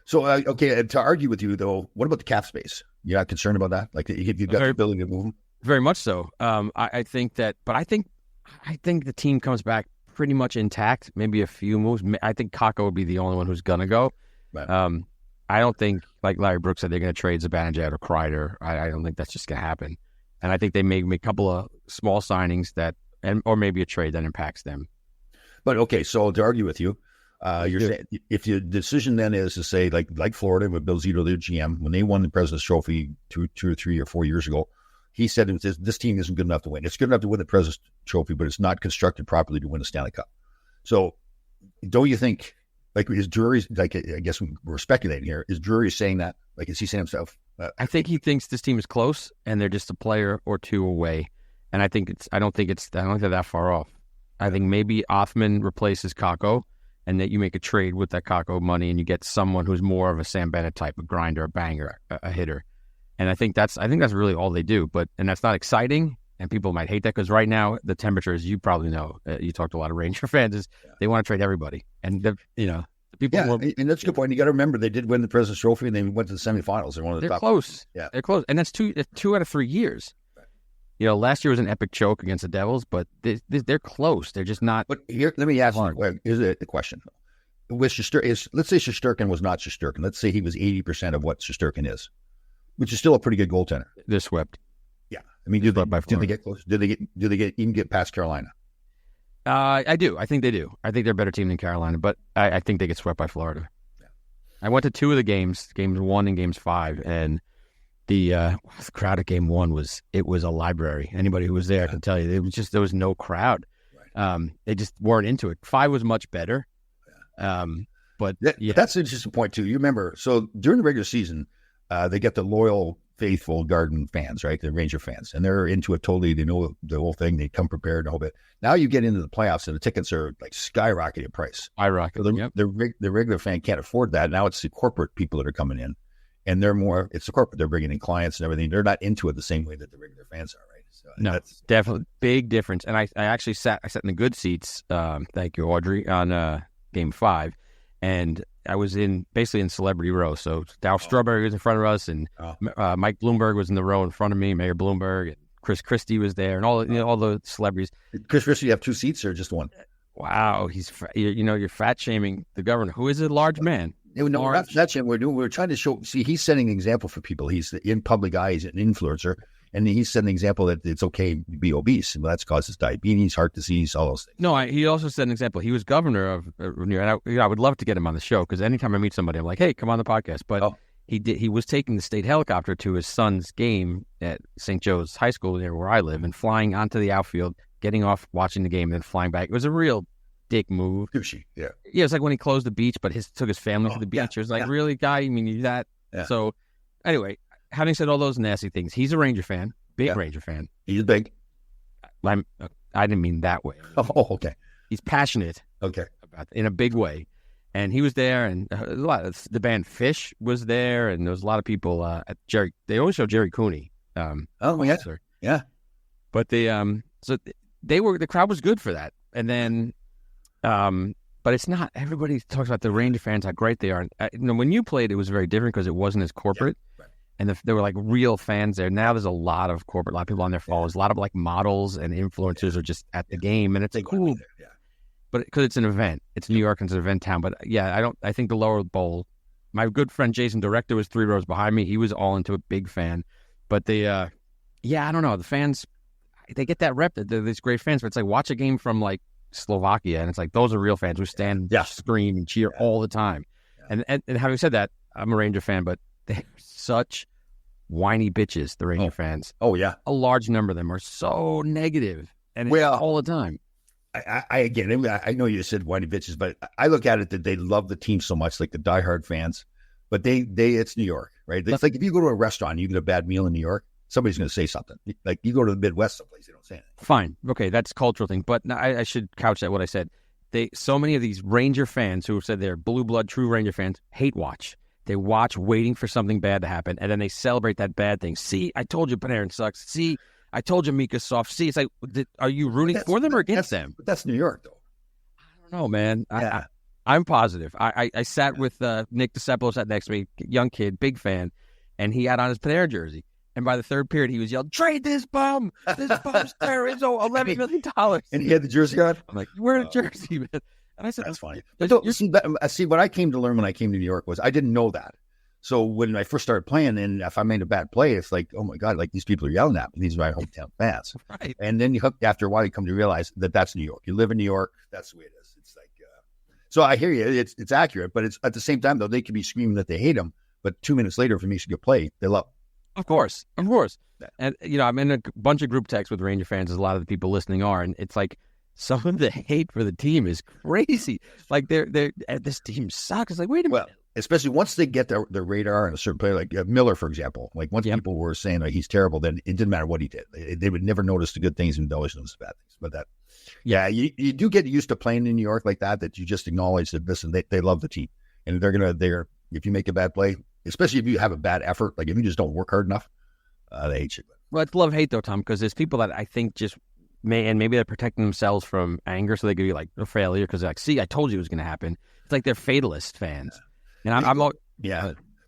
so to argue with you though, what about the cap space? You're not concerned about that? Like, if you've got the ability to move him? Very much so. I think that, but I think the team comes back pretty much intact. Maybe a few moves. I think Kakko would be the only one who's gonna go. Right. I don't think, like Larry Brooks said, they're going to trade Zibanejad or Kreider. I don't think that's just going to happen. And I think they may make a couple of small signings or maybe a trade that impacts them. But okay, so to argue with you, you're saying if your decision then is to say, like Florida with Bill Zito, their GM, when they won the President's Trophy 2 or 3 or 4 years ago, he said this team isn't good enough to win. It's good enough to win the President's Trophy, but it's not constructed properly to win a Stanley Cup. So don't you think? Like, is Drury, I guess we're speculating here, is Drury saying that? Like, is he saying himself? I think he thinks this team is close and they're just a player or two away. And I don't think they're that far off. I think maybe Othman replaces Kakko, and that you make a trade with that Kakko money and you get someone who's more of a Sam Bennett type, a grinder, a banger, a hitter. And I think that's really all they do. And that's not exciting. And people might hate that, because right now the temperature, as you probably know, you talked to a lot of Ranger fans, they want to trade everybody. And the people. Yeah, and that's a good point. You got to remember, they did win the President's Trophy and they went to the semifinals. They're one of the top. Close. Yeah, they're close, and that's 2 out of 3 years. Right. Last year was an epic choke against the Devils, but they're close. They're just not. But here, let me ask you. Here's the question: let's say Shesterkin was not Shesterkin. Let's say he was 80% of what Shesterkin is, which is still a pretty good goaltender. They're swept. Yeah, I mean, do they get close? Do they even get past Carolina? I do. I think they do. I think they're a better team than Carolina, but I think they get swept by Florida. Yeah. I went to 2 of the games 1 and games 5, and the crowd at game 1 was a library. Anybody who was there can tell you, there was no crowd. Right. They just weren't into it. 5 was much better. Yeah. But that's an interesting point too. You remember, so during the regular season, they get the loyal, faithful Garden fans, right? The Ranger fans, and they're into it totally. They know the whole thing. They come prepared and all that. Now you get into the playoffs, and the tickets are like skyrocketing in price. The regular fan can't afford that. Now it's the corporate people that are coming in, and it's the corporate. They're bringing in clients and everything. They're not into it the same way that the regular fans are, right? So no, that's definitely big difference. And I actually sat in the good seats. Thank you, Audrey, on game 5, and I was basically in celebrity row. So Dow Strawberry was in front of us, and Mike Bloomberg was in the row in front of me, Mayor Bloomberg, and Chris Christie was there, and all the celebrities. Chris Christie, you have 2 seats or just 1? Wow, you're fat shaming the governor, who is a large man. No, we're not fat shaming. We're trying to show. See, he's setting an example for people. He's in public eye. He's an influencer, and he's setting an example that it's okay to be obese, and that causes diabetes, heart disease, all those things. No, he also set an example. He was governor of New York, and I would love to get him on the show, because anytime I meet somebody, I'm like, hey, come on the podcast. But he was taking the state helicopter to his son's game at St. Joe's High School, near where I live, and flying onto the outfield, getting off, watching the game, and then flying back. It was a real dick move. Douchey, yeah. Yeah, it's like when he closed the beach, but took his family to the beach. It was like, really, guy? You mean that? Yeah. So, anyway, having said all those nasty things, he's a Ranger fan, Ranger fan. He's big. I didn't mean that way. Oh, okay. He's passionate. Okay. About in a big way. And he was there, and the band Fish was there, and there was a lot of people at Jerry. They always show Jerry Cooney. Yeah. But the crowd was good for that. And then But it's not. Everybody talks about the Ranger fans, how great they are. When you played, it was very different because it wasn't as corporate. Yeah, right. And there were like real fans there. Now there's a lot of corporate, a lot of people on their followers, a lot of like models and influencers are just at the game, and it's cool. Yeah. But because it's an event, it's New York and it's an event town. But yeah, I think the lower bowl. My good friend Jason Director was 3 rows behind me. He was all into a big fan. But I don't know. The fans, they get that rep that they're these great fans. But it's like watch a game from like Slovakia, and it's like those are real fans who stand, scream, and cheer all the time. Yeah. And having said that, I'm a Ranger fan, but they're such whiny bitches, the Ranger fans. Oh, yeah. A large number of them are so negative, and it's all the time. I know you said whiny bitches, but I look at it that they love the team so much, like the diehard fans. But it's New York, right? It's like if you go to a restaurant, you get a bad meal in New York, somebody's going to say something. Like you go to the Midwest someplace, they don't say anything. Fine. Okay, that's a cultural thing. But I should couch that what I said. So many of these Ranger fans who have said they're blue blood, true Ranger fans, hate watch. They watch waiting for something bad to happen, and then they celebrate that bad thing. See, I told you Panarin sucks. See, I told you Mika's soft. See, it's like, are you rooting for them or against them? But that's New York, though. I don't know, man. Yeah. I'm positive. I sat with Nick DeCepolo, sat next to me, young kid, big fan, and he had on his Panarin jersey. And by the third period, he was yelling, "Trade this bum! This bum's terrorist! $11 million." And he had the jersey on? I'm like, "You wearing a jersey, man?" And I said, "That's funny." But see, what I came to learn when I came to New York was I didn't know that. So when I first started playing, and if I made a bad play, it's like, oh my God, like these people are yelling at me. These are my hometown fans. Right. And then after a while, you come to realize that that's New York. You live in New York. That's the way it is. It's like, so I hear you. It's accurate, but it's at the same time though they could be screaming that they hate them, but 2 minutes later, if it makes a good play, they love them. Of course. And I'm in a bunch of group texts with Ranger fans, as a lot of the people listening are, and it's like some of the hate for the team is crazy. Like this team sucks. It's like, wait a minute. Well, especially once they get their radar on a certain player, like Miller, for example. Like once people were saying like, he's terrible, then it didn't matter what he did. They would never notice the good things and always notice the bad things. But you do get used to playing in New York like that you just acknowledge that listen, they love the team, and if you make a bad play, especially if you have a bad effort, like if you just don't work hard enough, they hate you. Well, it's love-hate though, Tom, because there's people that I think just maybe they're protecting themselves from anger, so they could be like a failure because like, see, I told you it was going to happen. It's like they're fatalist fans. And I'm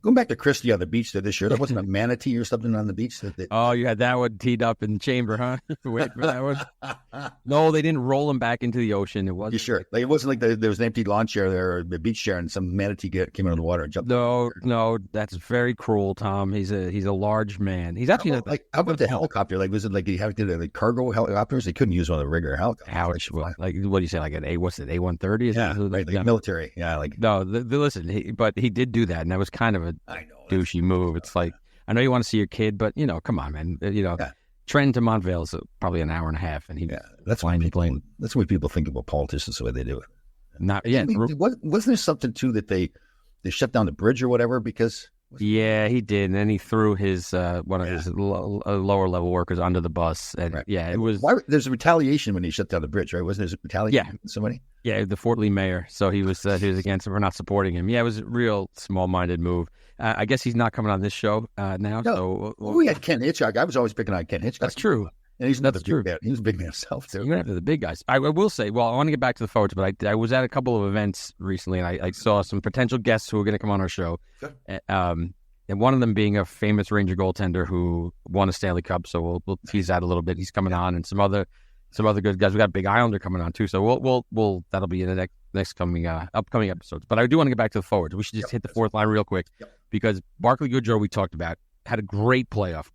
going back to Christie on the beach there this year. There wasn't a manatee or something on the beach. Oh, you had that one teed up in the chamber, huh? Wait for that one. No, they didn't roll him back into the ocean. It wasn't. You sure? Like, it wasn't like there was an empty lawn chair there or a beach chair and some manatee came out of the water and jumped. No, that's very cruel, Tom. He's a large man. He's actually how about the helicopter? Like, was it like you have to do the cargo helicopters? They couldn't use one of the regular helicopters. Like what do you say? Like what's it? A130? Yeah, right, like military. Yeah, like no. Listen, but he did do that, and that was kind of a douchey move. It's like, I know you want to see your kid, but come on, man. Trenton to Montvale is probably an hour and a half, and that's why that's the way people think about politicians, the way they do it. Wasn't there something too that they shut down the bridge or whatever because? Yeah, he did, and then he threw his one of his lower level workers under the bus, and it was. There's a retaliation when he shut down the bridge, right? Wasn't there retaliation? Yeah, somebody. Yeah, the Fort Lee mayor. So he was against him for not supporting him. Yeah, it was a real small-minded move. I guess he's not coming on this show now. No. So we had Ken Hitchcock. I was always picking on Ken Hitchcock. That's true. And he's another big man. He was a big man himself, too. You're after the big guys. I will say, I want to get back to the forwards, but I was at a couple of events recently, and I saw some potential guests who were going to come on our show. Sure. And one of them being a famous Ranger goaltender who won a Stanley Cup, so we'll tease that a little bit. He's coming on, and some other good guys. We got a big Islander coming on, too, so we'll that'll be in the next upcoming episodes. But I do want to get back to the forwards. We should just hit the fourth line real quick because Barclay Goodrow, we talked about, had a great playoff.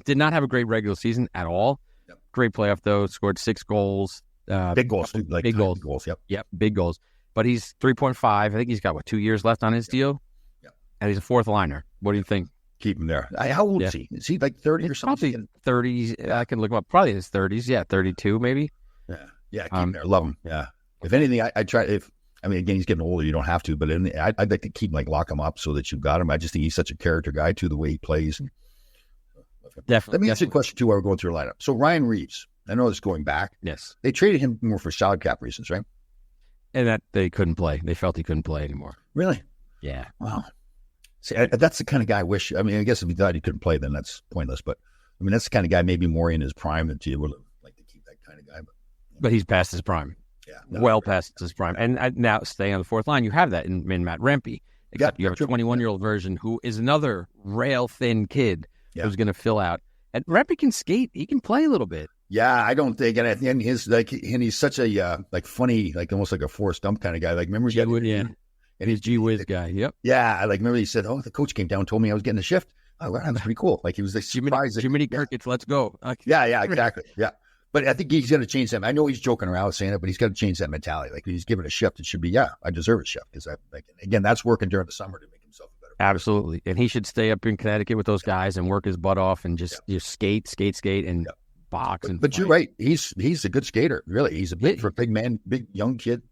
Did not have a great regular season at all. Yep. Great playoff, though. Scored 6 goals. Big goals. Big goals. Yep, big goals. But he's 3.5. I think he's got, 2 years left on his deal? Yep. And he's a fourth liner. What do you think? Keep him there. How old is he? Is he like 30 or something? Probably 30s. I can look him up. Probably in his 30s. Yeah, 32 maybe. Yeah, keep him there. Love him. Yeah. If anything, I try, again, he's getting older. You don't have to, but I'd like to keep lock him up so that you've got him. I just think he's such a character guy, too, the way he plays. Definitely. Let me ask you a question, too, while we're going through a lineup. So Ryan Reeves, I know it's going back. Yes. They traded him more for salary cap reasons, right? And that they couldn't play. They felt he couldn't play anymore. Really? Yeah. Wow. See, that's the kind of guy I wish. I guess if he thought he couldn't play, then that's pointless. But, that's the kind of guy maybe more in his prime that you would like to keep that kind of guy. But he's past his prime. Yeah. well past his prime. And now staying on the fourth line, you have that in Matt Rempe. Except you have a 21-year-old version who is another rail-thin kid who's going to fill out. And Rempe can skate. He can play a little bit. Yeah, I don't think, and he's such a funny, almost like a Forrest Gump kind of guy. Like, remember, and he's Gee Whiz guy. Yep. Yeah, remember he said, "Oh, the coach came down and told me I was getting a shift." Oh, well, that's pretty cool. Like, he was like surprised. Jiminy Crickets, let's go. Yeah, exactly. Yeah, but I think he's going to change that. I know he's joking around saying it, but he's got to change that mentality. Like, he's given a shift, it should be, I deserve a shift because again, that's working during the summer to make himself a better player. Absolutely, and he should stay up in Connecticut with those guys and work his butt off and just skate, and box. But you're right. He's a good skater. Really, he's for a big man, big young kid.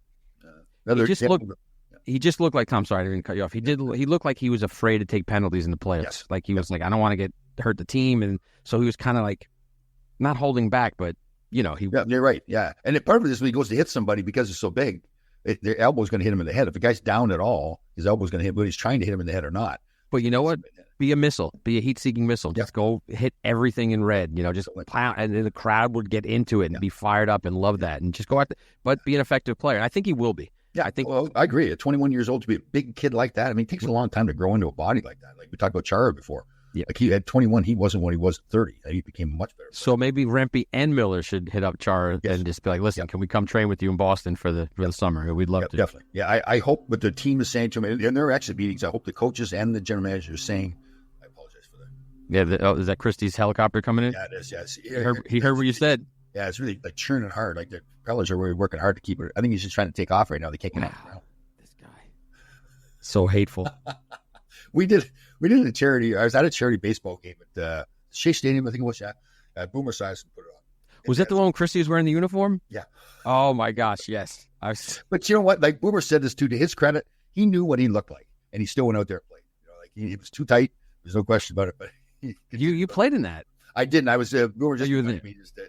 He just looked like Tom. Sorry, I didn't cut you off. He looked like he was afraid to take penalties in the playoffs. Yes. Like he was like, I don't want to hurt the team, and so he was kind of like not holding back, but he. Yeah, you're right. Yeah, and part of it is when he goes to hit somebody because it's so big, their elbow's going to hit him in the head. If the guy's down at all, his elbow's going to hit, whether he's trying to hit him in the head or not. But you know what? Be a missile. Be a heat-seeking missile. Just go hit everything in red. Just pound, and then the crowd would get into it and be fired up and love that, and just go out there. But be an effective player. And I think he will be. Yeah, I agree. At 21 years old to be a big kid like that, I mean, it takes a long time to grow into a body like that. Like we talked about Chara before. Yeah. Like he at 21, he wasn't what he was at 30. He became much better. So maybe Rempe and Miller should hit up Chara and just be like, listen, can we come train with you in Boston for the summer? We'd love to. Definitely. Yeah, I hope what the team is saying to him, and there are actually meetings, I hope the coaches and the general manager are saying, I apologize for that. Yeah, is that Christie's helicopter coming in? Yeah, it is, yes. He heard what you said. Yeah, it's really like churning hard. Like the propellers are really working hard to keep it. I think he's just trying to take off right now. They can't get out. This guy. So hateful. We did a charity. I was at a charity baseball game at Shea Stadium, I think it was. Yeah, Boomer Size put it on. Was that the one Christie was wearing the uniform? Yeah. Oh my gosh, yes. But you know what? Like Boomer said this too. To his credit, he knew what he looked like, and he still went out there and played. He was too tight. There's no question about it. But you played in that. I didn't. I was. Boomer just.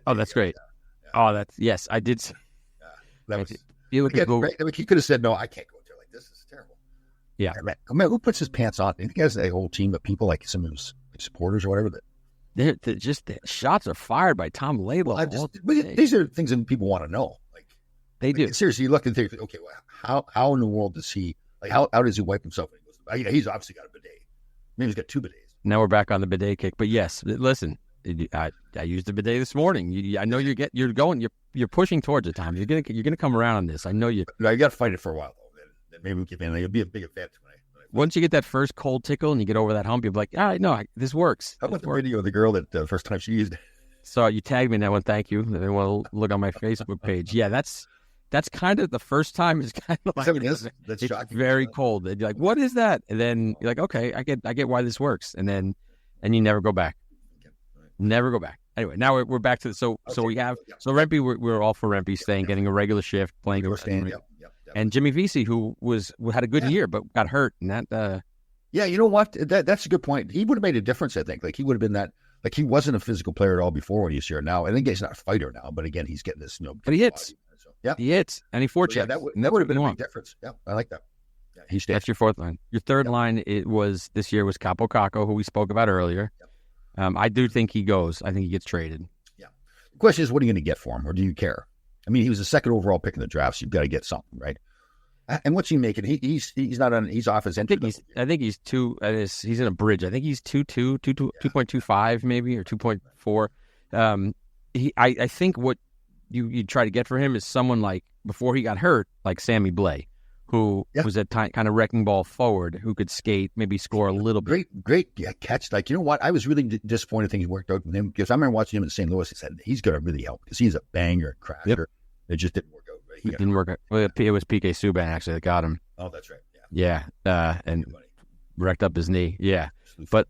That's great. Yeah. Oh, that's yes. I did. Yeah, that was. You look at he could have said, "No, I can't go out there like this. This is terrible." Yeah, man, who puts his pants on? I think he has a whole team of people, like some of his supporters or whatever. That the shots are fired by Tom Laidlaw. These are things that people want to know. Like they do. Seriously, you look and think, okay, well, how in the world does he? Like, how does he wipe himself? He's obviously got a bidet. Maybe he's got 2 bidets. Now we're back on the bidet kick. But yes, listen, I used the bidet this morning. I know you're pushing towards it, Tom. You're gonna come around on this. I know you. No, you got to fight it for a while though. Then maybe we can. It'll be a big event when once you get that first cold tickle and you get over that hump, you'll be like, all right, no, this works. How about the video of the girl that the first time she used it? So you tagged me in that one. Thank you. And we'll look on my Facebook page. Yeah, that's kind of the first time. Is kind of like that's it's shocking. Very cold. And you're like, what is that? And then you're like, okay, I get why this works. And you never go back. Never go back. Anyway, now we're back to so we have so Rempe. We're all for Rempe staying, getting a regular shift, playing. And Jimmy Vesey, who had a good year but got hurt, and that. Yeah, you know what? That's a good point. He would have made a difference. I think. Like he would have been that. Like he wasn't a physical player at all before when he was here. Now I think he's not a fighter now, but again, he's getting this. But he hits. So, he hits, and he forechecks. That would have been a big difference. Yeah, I like that. Yeah, he stays. That's your fourth line. Your third line this year was Capo Caco, who we spoke about earlier. Yep. I do think he goes. I think he gets traded. Yeah. The question is, what are you going to get for him, or do you care? I mean, he was the second overall pick in the draft, so you've got to get something, right? And what's he making? He's not on. He's off his entry. I think he's two. He's in a bridge. I think he's 2.25 maybe or 2.4. I think what you try to get for him is someone like before he got hurt, like Sammy Blais, who was a kind of wrecking ball forward who could skate, maybe score a little bit. Great catch. Like, you know what? I was really disappointed things worked out with him because I remember watching him in St. Louis. He said he's going to really help because he's a banger crasher. Yep. It just didn't work out. It didn't work out. Well, it was PK Subban actually that got him. Oh, that's right. Yeah. And wrecked up his knee. Yeah. But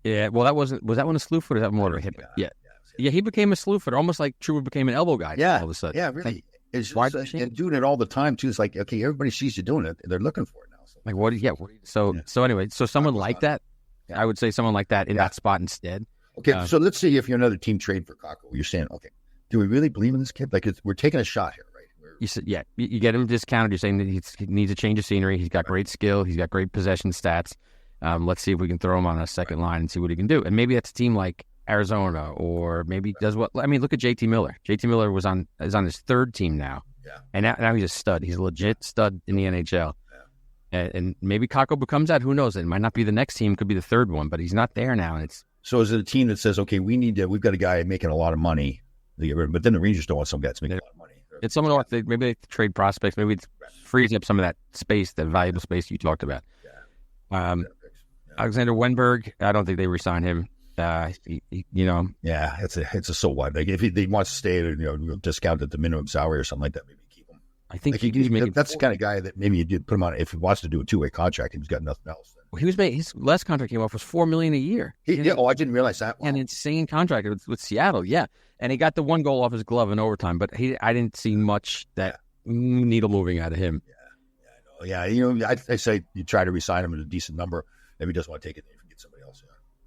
yeah, well, was that one a slew foot or that more of a hip? Yeah. He became a slew footer, almost like Trouba became an elbow guy. Yeah. All of a sudden. Yeah, really. And doing it all the time too. It's like, okay, everybody sees you doing it. They're looking for it now. So. Like what? Yeah. So anyway, someone like that, I would say someone like that in that spot instead. Okay. So let's see if you're another team trade for Caco. You're saying, okay, do we really believe in this kid? Like we're taking a shot here, right? You said, you get him discounted. You're saying that he needs a change of scenery. He's got great skill. He's got great possession stats. Let's see if we can throw him on a second line and see what he can do. And maybe that's a team like Arizona, or maybe does what? I mean, look at JT Miller. JT Miller is on his third team now. Yeah. And now he's a stud. He's a legit stud in the NHL. And maybe Kakko becomes that. Who knows? It might not be the next team. Could be the third one, but he's not there now. And it's So is it a team that says, okay, we've got a guy making a lot of money, but then the Rangers don't want some guy that's making a lot of money. it's someone else. Maybe they trade prospects. Maybe it's freezing up some of that space, that valuable space you talked about. Yeah. Alexander Wenberg, I don't think they re-sign him. Yeah, it's a so what. Like if he wants to stay, discount at the minimum salary or something like that, maybe keep him. I think that's the kind of guy that maybe you did put him on if he wants to do a two-way contract and he's got nothing else. He was his last contract came off was $4 million a year. I didn't realize that. Wow. An insane contract with Seattle. Yeah, and he got the one goal off his glove in overtime, but I didn't see much that needle moving out of him. Yeah, I know. Yeah, I say you try to re-sign him at a decent number. Maybe he doesn't want to take it. If you get somebody else.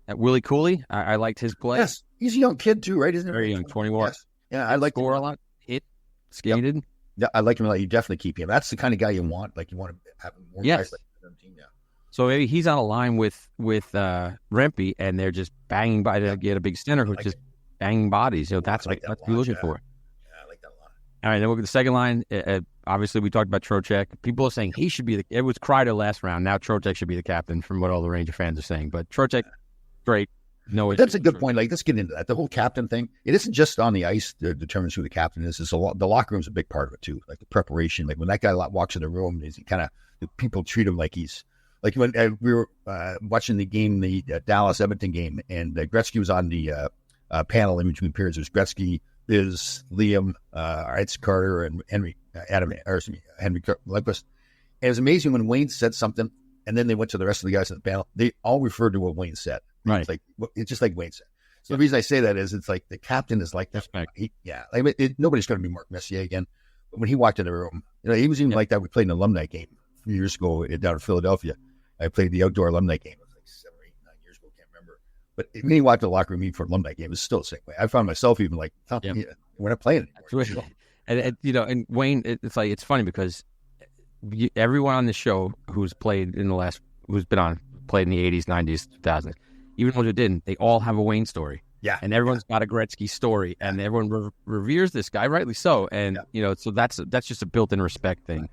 At Willie Cooley, I liked his play. Yes, he's a young kid too, right? Isn't he? Very young, 21. Yes. Yeah, I like score a lot, hit, skated. Yep. Yeah, I like him. You definitely keep him. That's the kind of guy you want. Like you want to have more guys like that on the team. Yeah. So maybe he's on a line with Rempe, and they're just banging by to get a big center who's just banging bodies. That's what we're looking for. Yeah, I like that a lot. All right, then we'll get the second line. Obviously, we talked about Trocheck. People are saying he should be it was Kreider last round. Now Trocheck should be the captain, from what all the Ranger fans are saying. But Trocheck, great. No, that's a good point. Like, let's get into that. The whole captain thing. It isn't just on the ice that determines who the captain is. It's the locker room's a big part of it too. Like the preparation. Like when that guy walks in the room, people treat him like he's like when we were watching the game, the Dallas Edmonton game, and Gretzky was on the panel in between periods. There's Gretzky, Biz, Liam, Eitz Carter, and Henry Lundqvist. And it was amazing when Wayne said something, and then they went to the rest of the guys on the panel. They all referred to what Wayne said. Right. It's just like Wayne said. So the reason I say that is it's like the captain is like that. Nobody's going to be Mark Messier again. But when he walked in the room, he was even like that. We played an alumni game a few years ago down in Philadelphia. I played the outdoor alumni game. It was like 7 or 8, 9 years ago. Can't remember. But when he walked to the locker room for an alumni game, it was still the same way. I found myself even like, we're not playing anymore. And Wayne, it's funny because everyone on the show who's played played in the 80s, 90s, 2000s, even those who didn't, they all have a Wayne story. Yeah. And everyone's got a Gretzky story, and everyone reveres this guy, rightly so. And, so that's just a built-in respect thing.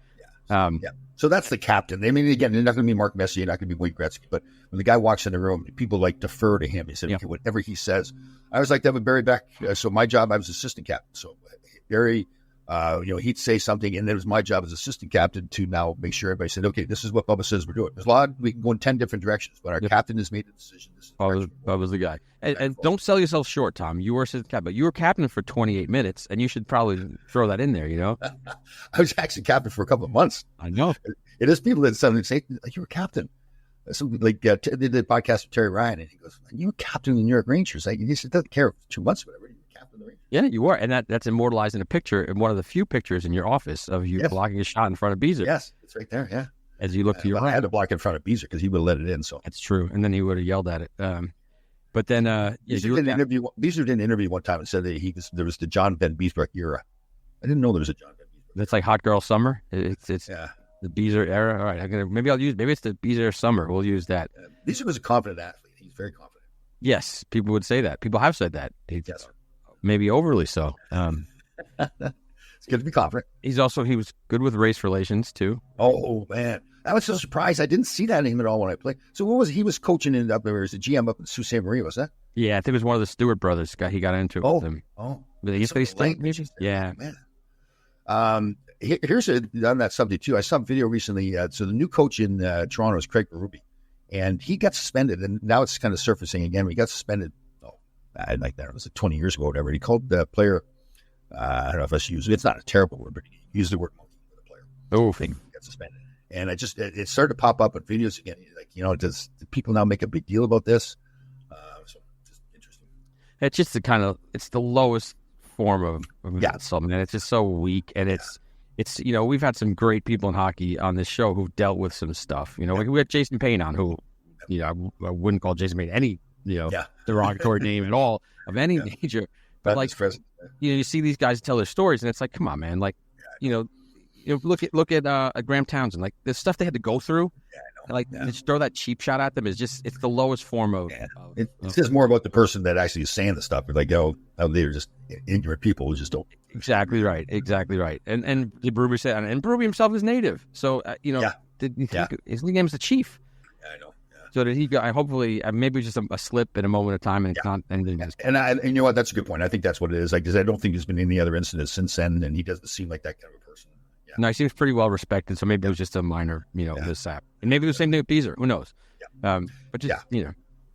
So that's the captain. I mean, again, they're not going to be Mark Messier, not going to be Wayne Gretzky, but when the guy walks in the room, people defer to him. He said, okay, whatever he says. I was like that with Barry Beck. So my job, I was assistant captain. So Barry, he'd say something, and it was my job as assistant captain to now make sure everybody said, okay, this is what Bubba says we're doing. There's a lot, we can go in 10 different directions, but our captain has made the decision. Bubba's the guy. And don't sell yourself short, Tom. You were assistant captain, but you were captain for 28 minutes, and you should probably throw that in there, I was actually captain for a couple of months. I know. It is people that suddenly say, like, you were captain. Something like they did the podcast with Terry Ryan, and he goes, you were captain of the New York Rangers. He said, doesn't care 2 months or whatever. You were captain of the Rangers. Yeah, you were. And that's immortalized in a picture, in one of the few pictures in your office of you blocking a shot in front of Beezer. Yes, it's right there, yeah. As you look to your right. I had to block in front of Beezer because he would have let it in. So that's true. And then he would have yelled at it. But then Beezer did an interview one time and said that there was the John Van Beesbroek era. I didn't know there was a John Van Beesbroek. That's like Hot Girl Summer. It's the Beezer era. All right, maybe it's the Beezer Summer. We'll use that. Beezer was a confident athlete. He's very confident. Yes, people would say that. People have said that. Maybe overly so. It's good to be confident. He was good with race relations too. Oh man, I was so surprised. I didn't see that in him at all when I played. So what was he was coaching up there as a GM up in Sault Ste. Marie? Was that? Yeah, I think it was one of the Stewart brothers. He got into it with him. Yeah. Man. Here's on that subject too. I saw a video recently. So the new coach in Toronto is Craig Berube, and he got suspended, and now it's kind of surfacing again. He got suspended. It was 20 years ago, or whatever. He called the player. I don't know if I should use it. It's not a terrible word, but he used the word monkey for the player. Oh, he got suspended, and it started to pop up in videos again. Like, does people now make a big deal about this? So just interesting. It's just it's the lowest form of insult, and it's just so weak, and it's we've had some great people in hockey on this show who've dealt with some stuff. We had Jason Payne on, who I wouldn't call Jason Payne any derogatory name at all of any nature. But you see these guys tell their stories, and it's like, come on, man. Like, look at Graham Townsend. Like the stuff they had to go through. Yeah, I know. Like just throw that cheap shot at them is just it's the lowest form of. Yeah. It says more about the person that actually is saying the stuff. Like, they're just ignorant people who just don't. Exactly right. And Berube said, and Berube himself is native, so his name is the Chief. Yeah, I know. Yeah. So did he go? Hopefully, maybe just a slip in a moment of time, and it's not anything. And you know what? That's a good point. I think that's what it is. Like, because I don't think there's been any other incidents since then, and he doesn't seem like that kind of a person. Yeah. No, he seems pretty well respected. So maybe it was just a minor, mishap, and maybe the same thing with Beezer. Who knows? Yeah. But just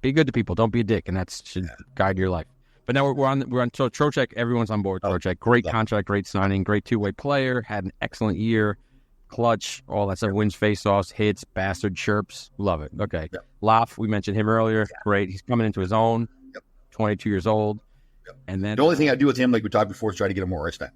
be good to people. Don't be a dick, and that should guide your life. But now we're on. So Trocheck, everyone's on board. Trocheck, great contract, great signing, great two-way player. Had an excellent year, clutch, all that stuff. Wins faceoffs, hits, bastard chirps. Love it. Okay, Laugh. We mentioned him earlier. Yeah. Great. He's coming into his own. 22 years old. And then the only thing I do with him, like we talked before, is try to get him more ice time,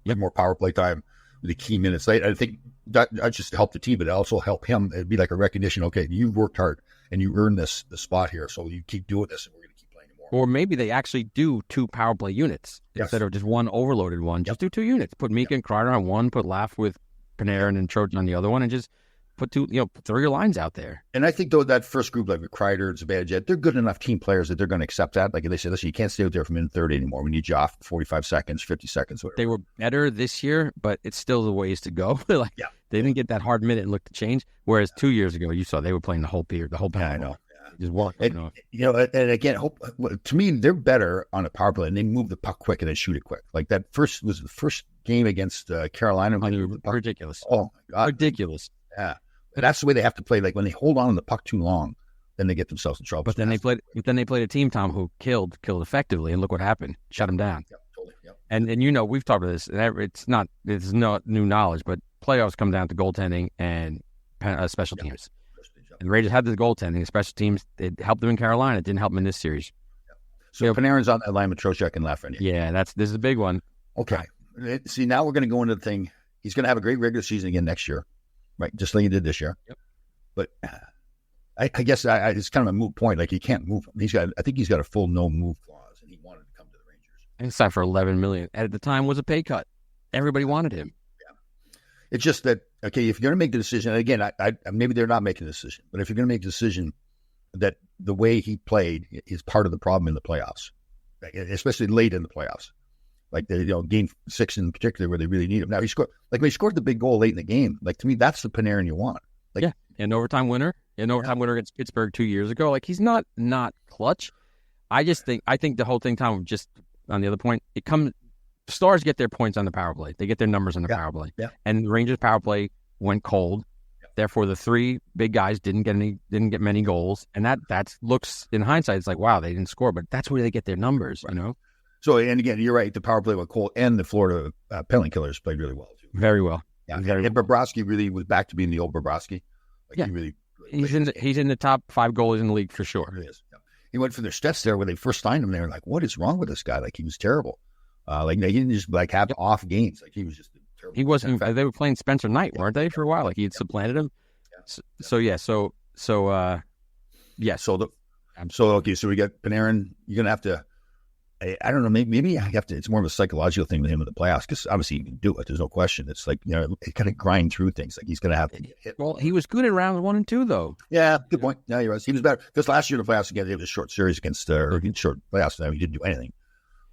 get more power play time, the key minutes. I think that just help the team, but it also help him. It'd be like a recognition. Okay, you've worked hard and you earned the spot here, so you keep doing this, and we're going to keep playing more. Or maybe they actually do 2 power play units instead of just one overloaded one. Just do 2 units. Put Mika and Kreider on one. Put Laugh with Panarin and Trojan on the other one, and just put 2. Throw your lines out there. And I think though that first group, like with Kreider, Zibanejad, they're good enough team players that they're going to accept that. Like they say, listen, you can't stay out there from in 30 anymore. We need you off 45 seconds, 50 seconds, whatever. They were better this year, but it's still the ways to go. They didn't get that hard minute and look to change. Whereas 2 years ago, you saw they were playing the whole period, the whole power. I know. Just walk. And again, to me, they're better on a power play, and they move the puck quick and then shoot it quick. Like that was the first game against Carolina. Ridiculous. Oh my God, ridiculous. Yeah, but that's the way they have to play. Like when they hold on to the puck too long, then they get themselves in trouble. But then they played a team, Tom, who killed effectively, and look what happened. Shut them down. Yep, totally. Yep. And we've talked about this. And it's not new knowledge, but playoffs come down to goaltending and special teams. And the Rangers had the goaltending, special teams. It helped them in Carolina. It didn't help them in this series. So Panarin's on that line with Trocheck and Lafreniere. Yeah, this is a big one. Okay. See, now we're going to go into the thing. He's going to have a great regular season again next year, right? Just like he did this year. Yep. But I guess it's kind of a moot point. Like he can't move him. I think he's got a full no move clause, and he wanted to come to the Rangers. And he signed for $11 million. At the time, was a pay cut. Everybody wanted him. It's just that, okay, if you're going to make the decision, again, I maybe they're not making the decision, but if you're going to make the decision that the way he played is part of the problem in the playoffs, especially late in the playoffs, like game 6 in particular where they really need him. Now he scored when he scored the big goal late in the game. Like to me, that's the Panarin you want. Like, an overtime winner against Pittsburgh 2 years ago. Like he's not clutch. I think the whole thing, Tom, just on the other point, Stars get their points on the power play. They get their numbers on the power play. Yeah. And the Rangers power play went cold. Yeah. Therefore, the 3 big guys didn't get many goals. And that looks, in hindsight, it's like, wow, they didn't score. But that's where they get their numbers, right. So, and again, you're right. The power play went cold, and the Florida penalty killers played really well, too. Very well. Yeah. And Bobrovsky really was back to being the old Bobrovsky. He's in the top 5 goalies in the league for sure. He is. Yeah. He went for their stats there when they first signed him. They were like, what is wrong with this guy? Like, he was terrible. They didn't just have off games. Like he was just terrible. He wasn't. They were playing Spencer Knight, weren't they, for a while? Like he had supplanted him. Yeah. So we got Panarin. You're gonna have to. I don't know. Maybe I have to. It's more of a psychological thing with him in the playoffs because obviously he can do it. There's no question. It's like kind of grind through things. Like he's gonna have to get hit. Well, he was good at rounds 1 and 2, though. Yeah, good point. Yeah, he was better because last year in the playoffs again, it was a short series against short playoffs. He didn't do anything.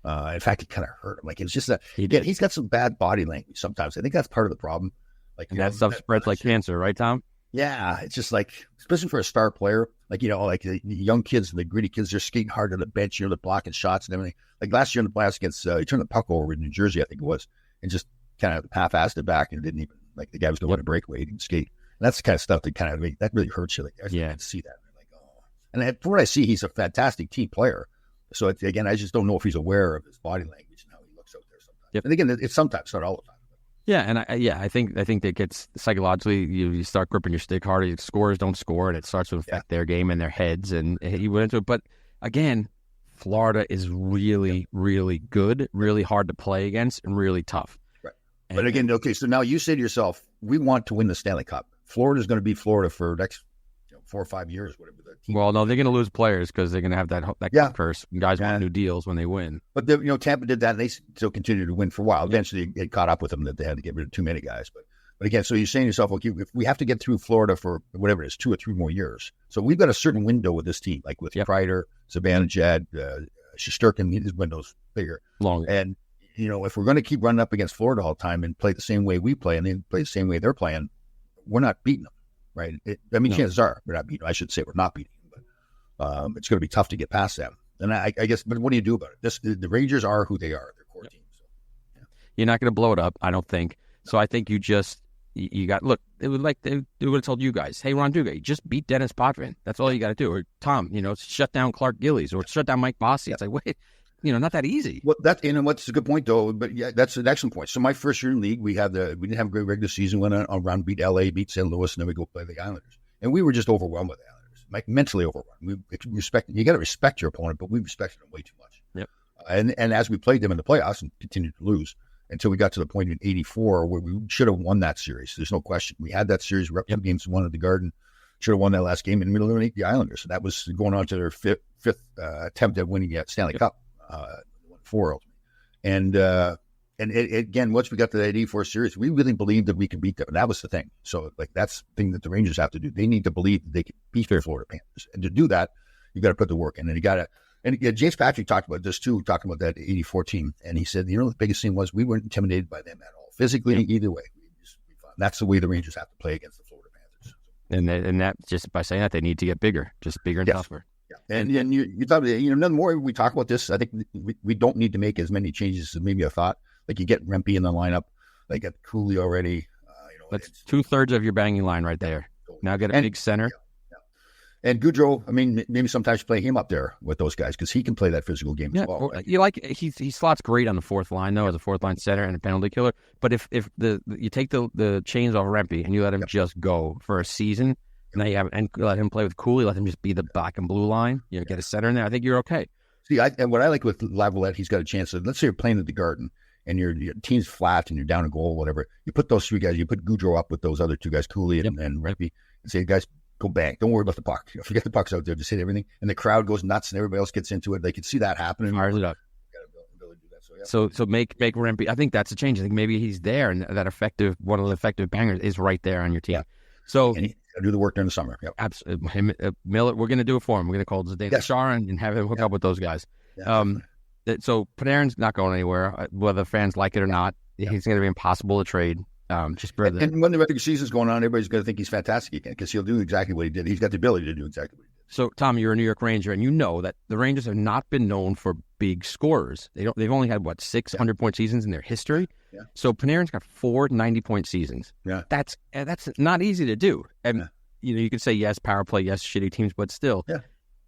In fact, it kind of hurt him. Like it's just that he's got some bad body language sometimes. I think that's part of the problem. Like that stuff spreads like cancer, right, Tom? Yeah, it's just like, especially for a star player, like like the young kids and the gritty kids, they're skating hard on the bench, they're blocking shots and everything. Like last year in the playoffs against, he turned the puck over in New Jersey, I think it was, and just kind of half-assed it back and didn't even like the guy was going to win a breakaway, he didn't skate. And that's the kind of stuff that that really hurts you. Like I see that, like and from what I see, he's a fantastic team player. So again, I just don't know if he's aware of his body language and how he looks out there sometimes. Yep. And again, it's sometimes, not all the time. Yeah, and I think that gets psychologically. You start gripping your stick harder. Scorers don't score, and it starts to affect their game and their heads. And he went into it, but again, Florida is really, really good, really hard to play against, and really tough. Right. But again, okay, so now you say to yourself, we want to win the Stanley Cup. Florida's going to be Florida for the next 4 or 5 years, whatever. Well, no, they're going to lose players because they're going to have that curse. Guys want new deals when they win. But Tampa did that, and they still continued to win for a while. Eventually, it caught up with them that they had to get rid of too many guys. But again, so you're saying to yourself, okay, if we have to get through Florida for whatever it is, 2 or 3 more years. So we've got a certain window with this team, like with Kreider, Zibanejad, Shesterkin, his window's bigger. Long. And, if we're going to keep running up against Florida all the time and play the same way we play and they play the same way they're playing, we're not beating them, right? Chances are we're not beating them. I should say we're not beating them, but it's going to be tough to get past them. And I guess, but what do you do about it? The Rangers are who they are. They're core team. So, yeah. You're not going to blow it up, I don't think. So I think you just, you got, look, it would like, they would have told you guys, hey, Ron Duga, you just beat Dennis Potvin. That's all you got to do. Or Tom, shut down Clark Gillies or shut down Mike Bossy. It's like, wait, not that easy. Well, what's a good point though, but yeah, that's an excellent point. So my first year in the league, we didn't have a great regular season, went around, beat LA, beat St. Louis, and then we go play the Islanders. And we were just overwhelmed with the Islanders, like mentally overwhelmed. You got to respect your opponent, but we respected them way too much. Yep. And as we played them in the playoffs and continued to lose until we got to the point in '84 where we should have won that series. There's no question. We had that series, we're up 2 games, one at the Garden, should have won that last game and we eliminated the Islanders. So that was going on to their fifth attempt at winning the Stanley Cup. 4 ultimately. And again, once we got to that '84 series, we really believed that we could beat them. And that was the thing. So that's the thing that the Rangers have to do. They need to believe that they can beat the Florida Panthers. And to do that, you got to put the work in. And again, James Patrick talked about this too, talking about that '84 team. And he said, the biggest thing was we weren't intimidated by them at all. Physically, either way. That's the way the Rangers have to play against the Florida Panthers. And that, just by saying that, they need to get bigger, just bigger and tougher. Yeah. And you thought, the more we talk about this, I think we don't need to make as many changes as maybe I thought. Like you get Rempe in the lineup, like got Cooley already. That's 2/3 of your banging line right there. Now get a big center. Yeah. And Goudreau, maybe sometimes play him up there with those guys because he can play that physical game as well. Right? He slots great on the fourth line though, as a fourth line center and a penalty killer. But if you take the chains off Rempe and you let him just go for a season. And let him play with Cooley. Let him just be the black and blue line. Get a center in there. I think you're okay. See, and what I like with Lavalette, he's got a chance. Let's say you're playing at the Garden and your team's flat and you're down a goal, whatever. You put those 3 guys. You put Goudreau up with those other 2 guys, Cooley and Rempe, and say, guys, go bang. Don't worry about the puck. Forget the puck's out there. Just hit everything. And the crowd goes nuts and everybody else gets into it. They can see that happening. Fires it up. So make Rempe. I think that's a change. I think maybe he's there, and that one of the effective bangers is right there on your team. Yeah. So. And do the work during the summer. Yep. Absolutely. Miller, we're going to do it for him. We're going to call Zdeno Chara and have him hook up with those guys. Yeah. So Panarin's not going anywhere, whether fans like it or not. Yeah. He's going to be impossible to trade. And when the regular season's going on, everybody's going to think he's fantastic again because he'll do exactly what he did. He's got the ability to do exactly what he did. So, Tom, you're a New York Ranger, and you know that the Rangers have not been known for big scorers. They've only had, 6 100-point seasons in their history? Yeah. So Panarin's got 4 90-point seasons. Yeah. That's not easy to do. And you could say yes, power play, yes, shitty teams, but still,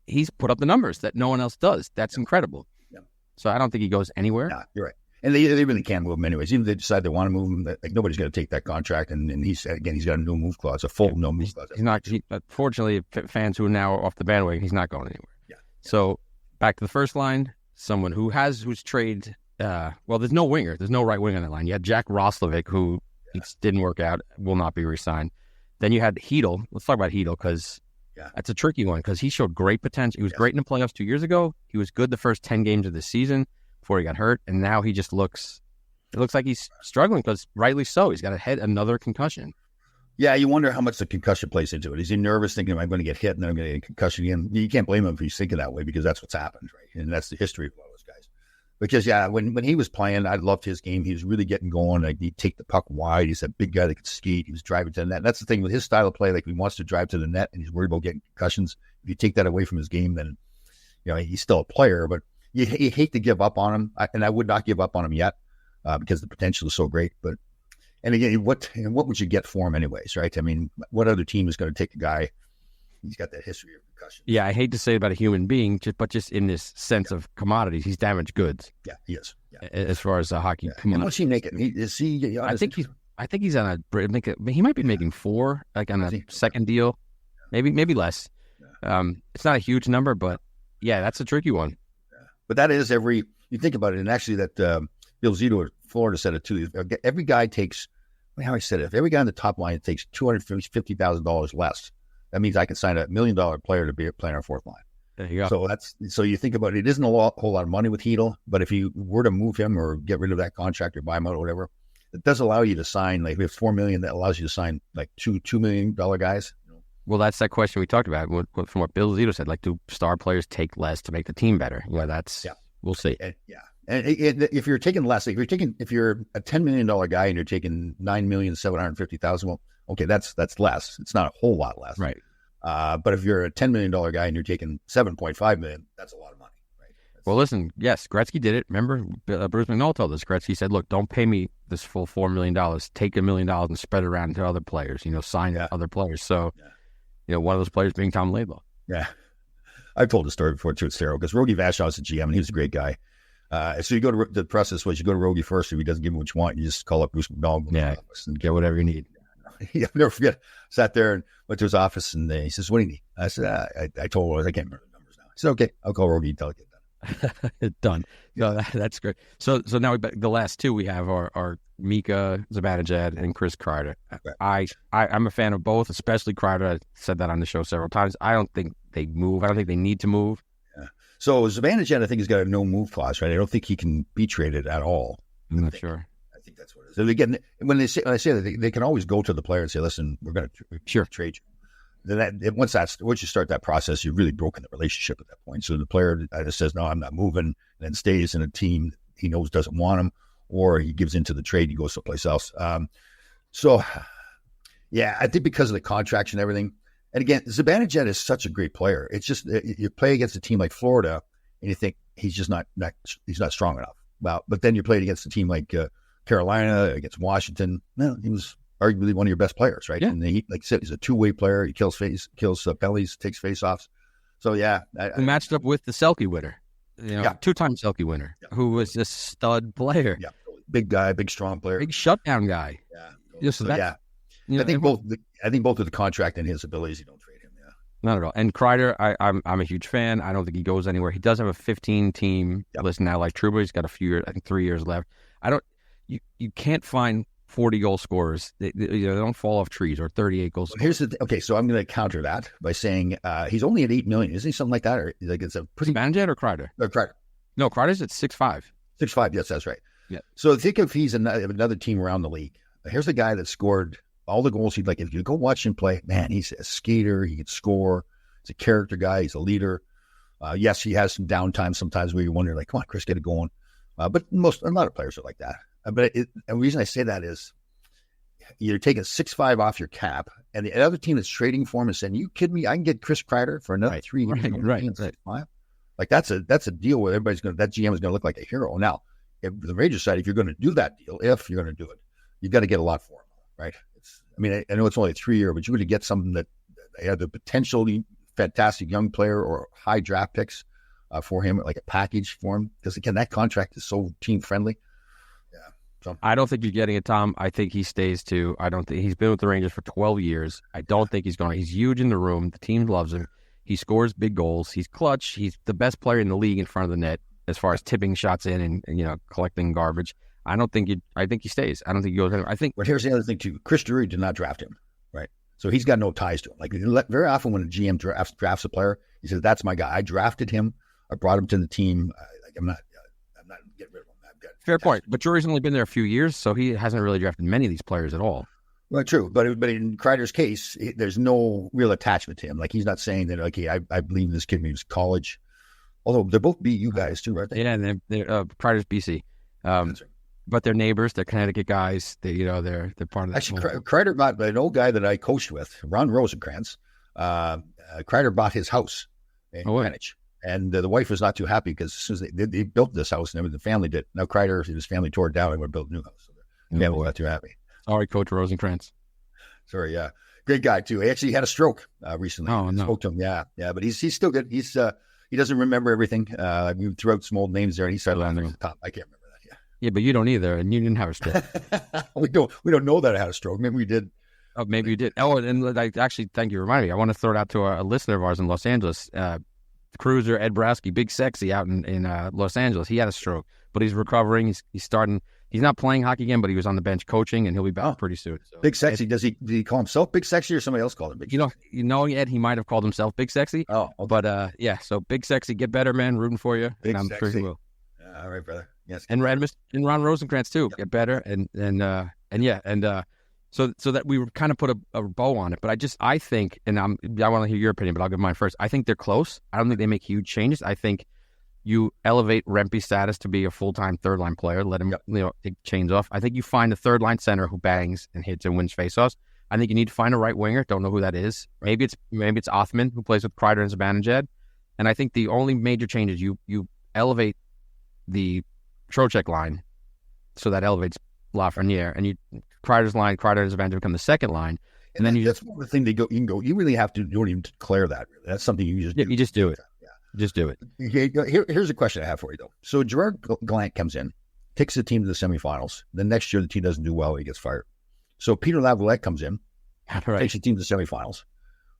he's put up the numbers that no one else does. That's incredible. Yeah. So I don't think he goes anywhere. Nah, you're right. And they really can't move him anyways. Even if they decide they want to move him, like nobody's going to take that contract. And he's got a no move clause, a full no move clause. He's not. Fortunately, fans who are now off the bandwagon, he's not going anywhere. Yeah. So back to the first line, someone who's traded. There's no winger. There's no right wing on that line. You had Jack Roslovic, who didn't work out, will not be re-signed. Then you had Hedl. Let's talk about Hedl because that's a tricky one because he showed great potential. He was great in the playoffs 2 years ago. He was good the first 10 games of the season before he got hurt, and now he just looks like he's struggling because rightly so. He's got another concussion. Yeah, you wonder how much the concussion plays into it. Is he nervous thinking, am I going to get hit and then I'm going to get a concussion again? You can't blame him if he's thinking that way because that's what's happened, right? And that's the history of a lot of those guys. Because, when he was playing, I loved his game. He was really getting going. Like, he'd take the puck wide. He's a big guy that could skate. He was driving to the net. And that's the thing with his style of play. Like, he wants to drive to the net and he's worried about getting concussions. If you take that away from his game, then, he's still a player, but you hate to give up on him, and I would not give up on him yet because the potential is so great. But and again, what would you get for him anyways, right? I mean, what other team is going to take a guy? He's got that history of concussion. Yeah, I hate to say it about a human being, but just in this sense of commodities, he's damaged goods. Yeah, he is. Yeah. As far as hockey, and what's he making? Is he? I think he's on he might be making 4, like on a second deal, maybe less. Yeah. It's not a huge number, but that's a tricky one. But that is you think about it, and actually that Bill Zito of Florida said it too. Every guy takes, how I said it, if every guy on the top line takes $250,000 less, that means I can sign a $1 million player to be playing our fourth line. There you go. So you think about it, it isn't a whole lot of money with Hedl, but if you were to move him or get rid of that contract or buy him out or whatever, it does allow you to sign, like we have $4 million that allows you to sign like $2 million guys. Well, that's that question we talked about from what Bill Zito said. Like, do star players take less to make the team better? We'll see. And if you're taking less, if you're a $10 million guy and you're taking $9,750,000, well, okay, that's less. It's not a whole lot less, right? But if you're a $10 million guy and you're taking $7.5 million, that's a lot of money, right? Well, listen, yes, Gretzky did it. Remember, Bruce McNall told us. Gretzky said, "Look, don't pay me this full $4 million. Take $1 million and spread it around to other players. Sign other players." So, one of those players being Tom Laidlaw. Yeah, I've told the story before too. It's terrible because Rogie Vachon was the GM and he was a great guy. So you go to the process was you go to Rogie first. If he doesn't give you what you want, you just call up Bruce McNall and get whatever you need. I'll never forget. Sat there and went to his office and he says, "What do you need?" I said, I told him I can't remember the numbers now. He said, "Okay, I'll call Rogie until I get done." Done. No, that's great. So now the last two we have are Mika Zibanejad and Chris Kreider. Right. I'm a fan of both, especially Kreider. I said that on the show several times. I don't think they move. I don't think they need to move. Yeah. So Zibanejad, I think, has got a no move clause, right? I don't think he can be traded at all. I'm not sure. I think that's what it is. So again, when I say that, they can always go to the player and say, "Listen, we're going to trade you." Then once you start that process, you've really broken the relationship at that point. So the player either says, "No, I'm not moving," and then stays in a team he knows doesn't want him, or he gives into the trade, he goes someplace else. So, yeah, I think because of the contracts and everything. And again, Zibanejad is such a great player. It's just you play against a team like Florida, and you think he's just not strong enough. Well, but then you played against a team like Carolina, against Washington. No, he was arguably one of your best players, right? Yeah. And he, like I said, he's a two-way player. He kills penalties, takes face-offs. So, yeah. Who matched up with the Selke winner, two-time Selke winner, who was a stud player. Yeah, big guy, big strong player. Big shutdown guy. Yeah. I think both with the contract and his abilities, you don't trade him, Not at all. And Kreider, I'm a huge fan. I don't think he goes anywhere. He does have a 15-team list now like Trouba. He's got a few years, I think 3 years left. You can't find 40 goal scorers. They don't fall off trees, or 38 goals. Okay, so I'm going to counter that by saying he's only at $8 million. Isn't he something like that? Or like it's a pretty Zibanejad or Kreider? Kreider. No, Kreider's at 6'5". 6'5", yes, that's right. Yeah. So think if he's another team around the league. Here's a guy that scored all the goals he'd like. If you go watch him play, man, he's a skater. He can score. He's a character guy. He's a leader. Yes, he has some downtime sometimes where you wonder, like, come on, Chris, get it going. But a lot of players are like that. But the reason I say that is you're taking 6'5" off your cap, and the other team that's trading for him is saying, "You kidding me? I can get Chris Kreider for another 3 years." Right. Like that's a deal where that GM is going to look like a hero. Now, if the Rangers side, if you're going to do that deal, if you're going to do it, you've got to get a lot for him, right? I know it's only a 3 year, but you're going to get something that they have the potentially fantastic young player or high draft picks for him, like a package for him. Because again, that contract is so team friendly. I don't think you're getting it, Tom. I think he stays too. I don't think he's been with the Rangers for 12 years. I don't think he's going. He's huge in the room. The team loves him. He scores big goals. He's clutch. He's the best player in the league in front of the net as far as tipping shots in and collecting garbage. I think he stays. I don't think he goes anywhere. But here's the other thing too. Chris Drury did not draft him, right? So he's got no ties to him. Like very often when a GM drafts a player, he says, "That's my guy. I drafted him. I brought him to the team. I'm not getting rid of him." Fair point. But Drury's only been there a few years, so he hasn't really drafted many of these players at all. Well, true. But in Kreider's case, there's no real attachment to him. Like he's not saying that, okay, I believe in this kid when he was college. Although they're both BU guys too, right? Yeah, and they're Kreider's BC. Right. But they're neighbors. They're Connecticut guys. They're part of that. Actually, Kreider bought an old guy that I coached with, Ron Rosenkrantz. Kreider bought his house in Greenwich. And the wife was not too happy because as soon as they built this house and everything, the family did. Now Kreider, his family tore it down and would build a new house. So the family was not too happy. Sorry, Coach Rosenkrantz. Sorry, yeah. Great guy, too. He actually had a stroke recently. Oh, no. Spoke to him, yeah. But he's still good. He doesn't remember everything. We threw out some old names there, and he started laughing on the top. I can't remember that, yeah. Yeah, but you don't either, and you didn't have a stroke. We don't know that I had a stroke. Maybe we did. Oh, maybe you did. Oh, and actually, thank you for reminding me. I want to throw it out to a listener of ours in Los Angeles. Cruiser Ed Brasky, Big Sexy out in Los Angeles. He had a stroke, but he's recovering. He's starting. He's not playing hockey again, but he was on the bench coaching, and he'll be back pretty soon. So, Big Sexy. Did he call himself Big Sexy, or somebody else called him Big Sexy? Ed, he might have called himself Big Sexy. Oh, okay. But yeah. So Big Sexy, get better, man. Rooting for you, Big and I'm Sexy. sure he will. Yeah. All right, brother. Yes. And Ron Rosencrantz too, get better, and so that we kind of put a bow on it. But I think, and I want to hear your opinion, but I'll give mine first. I think they're close. I don't think they make huge changes. I think you elevate Rempe's status to be a full-time third-line player. Let him, take chains off. I think you find a third-line center who bangs and hits and wins faceoffs. I think you need to find a right winger. Don't know who that is. Maybe it's Othman, who plays with Kreider and Zibanejad. And I think the only major change is you elevate the Trocheck line, so that elevates Lafreniere, and Kreider and Zibanejad become the second line. And then that's one of the thing you can go. You really have to. You don't even declare that. Really. That's something you just do. You just do it. Just do it. Here's a question I have for you, though. So Gerard Gallant comes in, takes the team to the semifinals. Then next year, the team doesn't do well. He gets fired. So Peter Laviolette comes in, takes the team to the semifinals.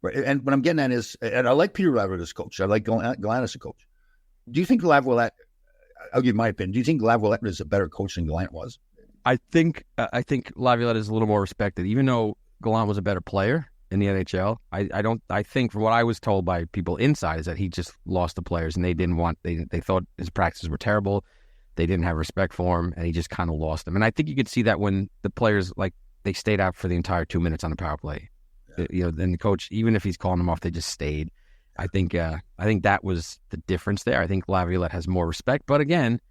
Right. And what I'm getting at is, and I like Peter Laviolette as coach. I like Gallant as a coach. Do you think Laviolette, I'll give my opinion, do you think Laviolette is a better coach than Gallant was? I think Laviolette is a little more respected, even though Gallant was a better player in the NHL. I think from what I was told by people inside is that he just lost the players, and they thought his practices were terrible. They didn't have respect for him, and he just kind of lost them. And I think you could see that when the players, they stayed out for the entire 2 minutes on the power play. Yeah. Then the coach, even if he's calling them off, they just stayed. I think that was the difference there. I think Laviolette has more respect, but again,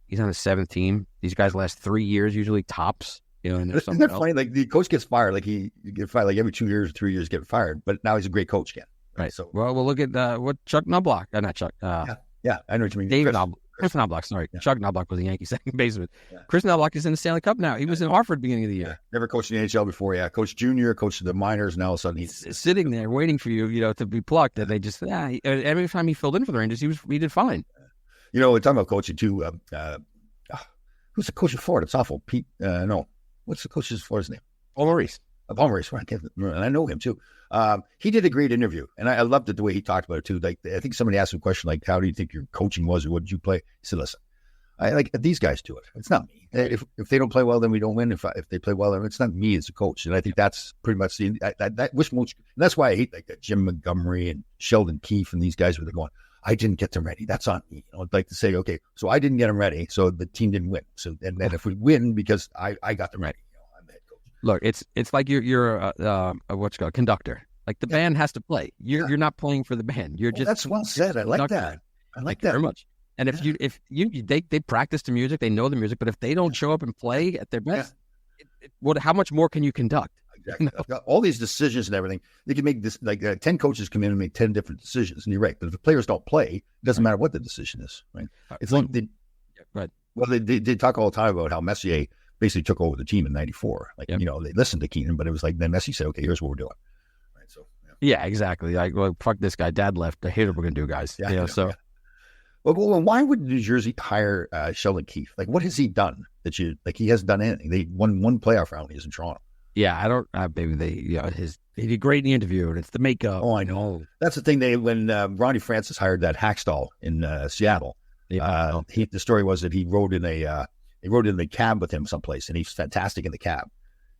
he's on the 7th team. These guys last 3 years, usually tops. And there's Isn't that funny? The coach gets fired. You get fired every 2 years or 3 years, get fired. But now he's a great coach again. Right. So we'll look at what Chuck Knobloch. Not Chuck. Yeah, I know what you mean. David Knobloch. Chris Knobloch. Sorry, yeah. Chuck Knobloch was a Yankee second baseman. Yeah. Chris Knobloch is in the Stanley Cup now. He was in Hartford beginning of the year. Yeah. Never coached in the NHL before. Yeah, coached junior, coached the minors. Now all of a sudden he's sitting there waiting for you, to be plucked. And they just every time he filled in for the Rangers, he did fine. We're talking about coaching too. Who's the coach of Florida? It's awful. Pete. No. What's the coach of Florida's name? Paul Maurice. Paul Maurice, right? And I know him too. He did a great interview, and I loved it the way he talked about it too. I think somebody asked him a question like, "How do you think your coaching was, or what did you play?" He said, "Listen, these guys do it. It's not me. If they don't play well, then we don't win. If they play well, then it's not me as a coach." And I think that's pretty much that's why I hate Jim Montgomery and Sheldon Keefe and these guys where they're going, "I didn't get them ready. That's on me." I'd like to say, okay, so I didn't get them ready, so the team didn't win. So and then if we win because I got them ready, I'm the head coach. Look, it's like you're a what's it called, conductor. The band has to play. You're not playing for the band. You're just that's well said. I like that. I like that very much. And if they practice the music, they know the music, but if they don't show up and play at their best, how much more can you conduct? Exactly. All these decisions and everything, they can make this 10 coaches come in and make 10 different decisions. And you're right. But if the players don't play, it doesn't matter what the decision is. Right. It's like they talk all the time about how Messier basically took over the team in '94. They listened to Keenan, but it was then Messi said, "Okay, here's what we're doing." Right. So yeah, exactly. Fuck this guy. Dad left. Here's what we're gonna do, guys. Yeah, Well, why would New Jersey hire Sheldon Keefe? What has he done that he hasn't done anything? They won one playoff round. He's in Toronto. Yeah, I don't. Maybe he did great in the interview, and it's the makeup. Oh, I know. That's the thing. When Ronnie Francis hired that Hackstall in Seattle, the story was that he rode in the cab with him someplace, and he's fantastic in the cab.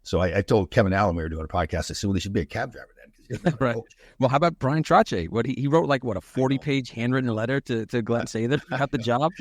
So I told Kevin Allen, we were doing a podcast, I said, well, he should be a cab driver then. Right. Well, how about Brian Trache? What he wrote a 40-page handwritten letter to Glenn Sather about the job.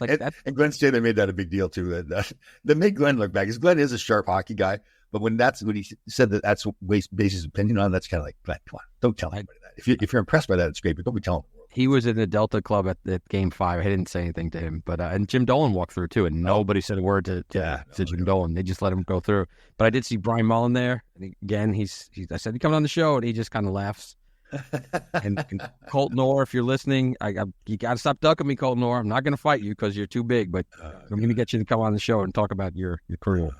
And Glenn Sather made that a big deal too. That made Glenn look back, because Glenn is a sharp hockey guy. But when he said that's what based his opinion on, that's kind of Glenn, come on, don't tell anybody that. If you're impressed by that, it's great, but don't be telling them. He was in the Delta Club at Game 5. I didn't say anything to him, but and Jim Dolan walked through too, and nobody said a word to Jim Dolan. They just let him go through. But I did see Brian Mullen there. And again, I said, "You coming on the show?" And he just kind of laughs. and Colton Orr, if you're listening, you got to stop ducking me, Colton Orr. I'm not going to fight you because you're too big, but I'm going to get you to come on the show and talk about your career.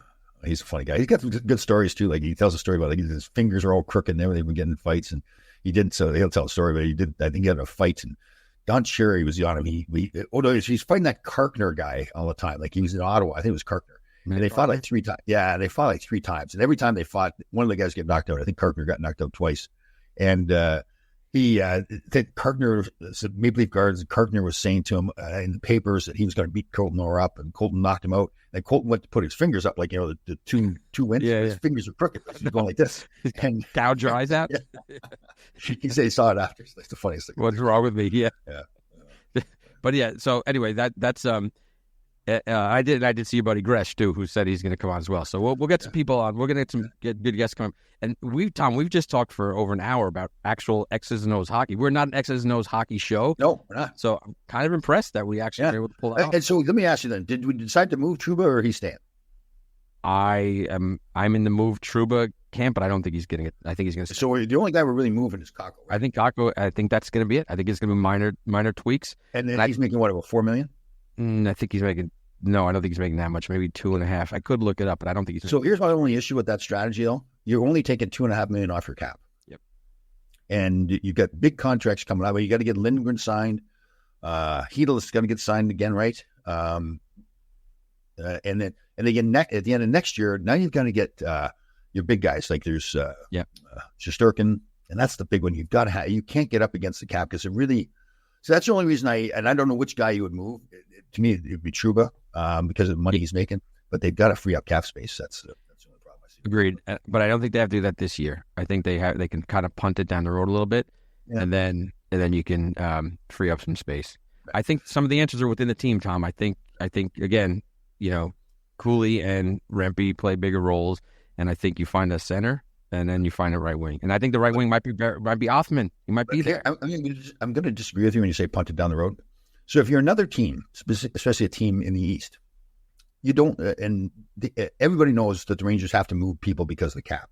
He's a funny guy. He's got some good stories too. He tells a story about his fingers are all crooked and everything. They've been getting in fights, and he didn't. So he'll tell a story, but he did. I think he had a fight, and Don Cherry was on him. He's fighting that Karkner guy all the time. He was in Ottawa. I think it was Karkner. And they fought 3 times. Yeah, they fought 3 times. And every time they fought, one of the guys get knocked out. I think Karkner got knocked out twice. And Karkner, Maple Leaf Gardens, Karkner was saying to him in the papers that he was going to beat Colton Orr up, and Colton knocked him out. And Colton went to put his fingers up, the two wins. Yeah, his fingers are crooked. He's going like this. And gouge your eyes out? He said he saw it after. It's the funniest thing. What's wrong with me? Yeah. But yeah, so anyway, that's I did see your buddy Gresh too, who said he's going to come on as well. So we'll get some people on. We're going to get some good guests coming. And we've just talked for over an hour about actual X's and O's hockey. We're not an X's and O's hocky show. No, we're not. So I'm kind of impressed that we actually were able to pull that off. And so let me ask you then: did we decide to move Trouba or he's staying? I'm in the move Trouba camp, but I don't think he's getting it. I think he's going to. So the only guy we're really moving is Kakko. Right? I think Kakko. I think that's going to be it. I think it's going to be minor tweaks. And then he's making what, about $4 million? I think he's making. No, I don't think he's making that much. Maybe 2.5. I could look it up, but I don't think he's. So here's my only issue with that strategy, though. You're only taking $2.5 million off your cap. Yep. And you got big contracts coming out. But you got to get Lindgren signed. Hedl is going to get signed again, right? And then again at the end of next year, now you're going to get your big guys like there's Shesterkin, and that's the big one. You've got to have. You can't get up against the cap because it really. So that's the only reason I don't know which guy you would move. To me, it would be Trouba because of the money he's making, but they've got to free up cap space. That's the only problem I see. Agreed, but I don't think they have to do that this year. I think they can kind of punt it down the road a little bit, and then you can free up some space. Right. I think some of the answers are within the team, Tom. I think again, Cooley and Rempe play bigger roles, and I think you find a center. And then you find a right wing, and I think the right wing might be Othman. He might be there. I'm going to disagree with you when you say punt it down the road. So if you're another team, especially a team in the East, you don't. Everybody knows that the Rangers have to move people because of the cap.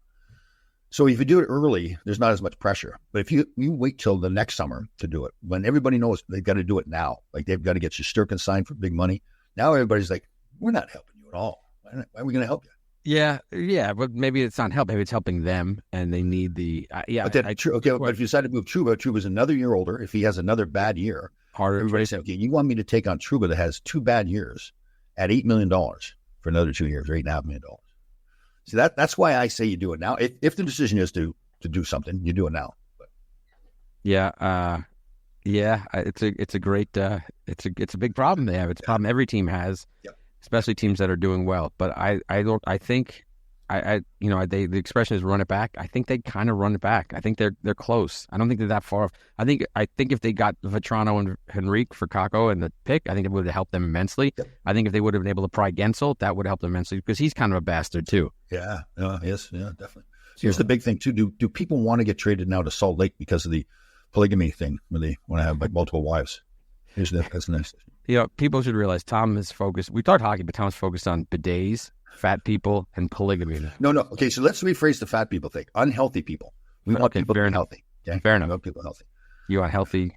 So if you do it early, there's not as much pressure. But if you wait till the next summer to do it, when everybody knows they've got to do it now, like they've got to get Shesterkin signed for big money. Now everybody's like, we're not helping you at all. Why are we going to help you? Yeah, but maybe it's not help. Maybe it's helping them, and they need the But if you decide to move Trouba's another year older. If he has another bad year, harder. Everybody say, okay, you want me to take on Trouba that has 2 bad years at $8 million for another 2 years, or $8.5 million. So that's why I say you do it now. If the decision is to do something, you do it now. But. It's a great it's a big problem they have. It's a problem every team has. Yep. Especially teams that are doing well, but the expression is run it back. I think they kind of run it back. I think they're close. I don't think they're that far off. I think if they got Vetrano and Henrique for Kakko and the pick, I think it would have helped them immensely. Yep. I think if they would have been able to pry Gensel, that would have helped them immensely because he's kind of a bastard too. Yeah. Yes. Yeah. Definitely. Here's the big thing too. Do people want to get traded now to Salt Lake because of the polygamy thing, where they want to have like multiple wives? That's the next issue. People should realize Tom is focused. We talked hockey, but Tom's focused on bidets, fat people, and polygamy. No. Okay, so let's rephrase the fat people thing. Unhealthy people. We want people to be healthy. Okay? Fair enough. We want people healthy. You want healthy,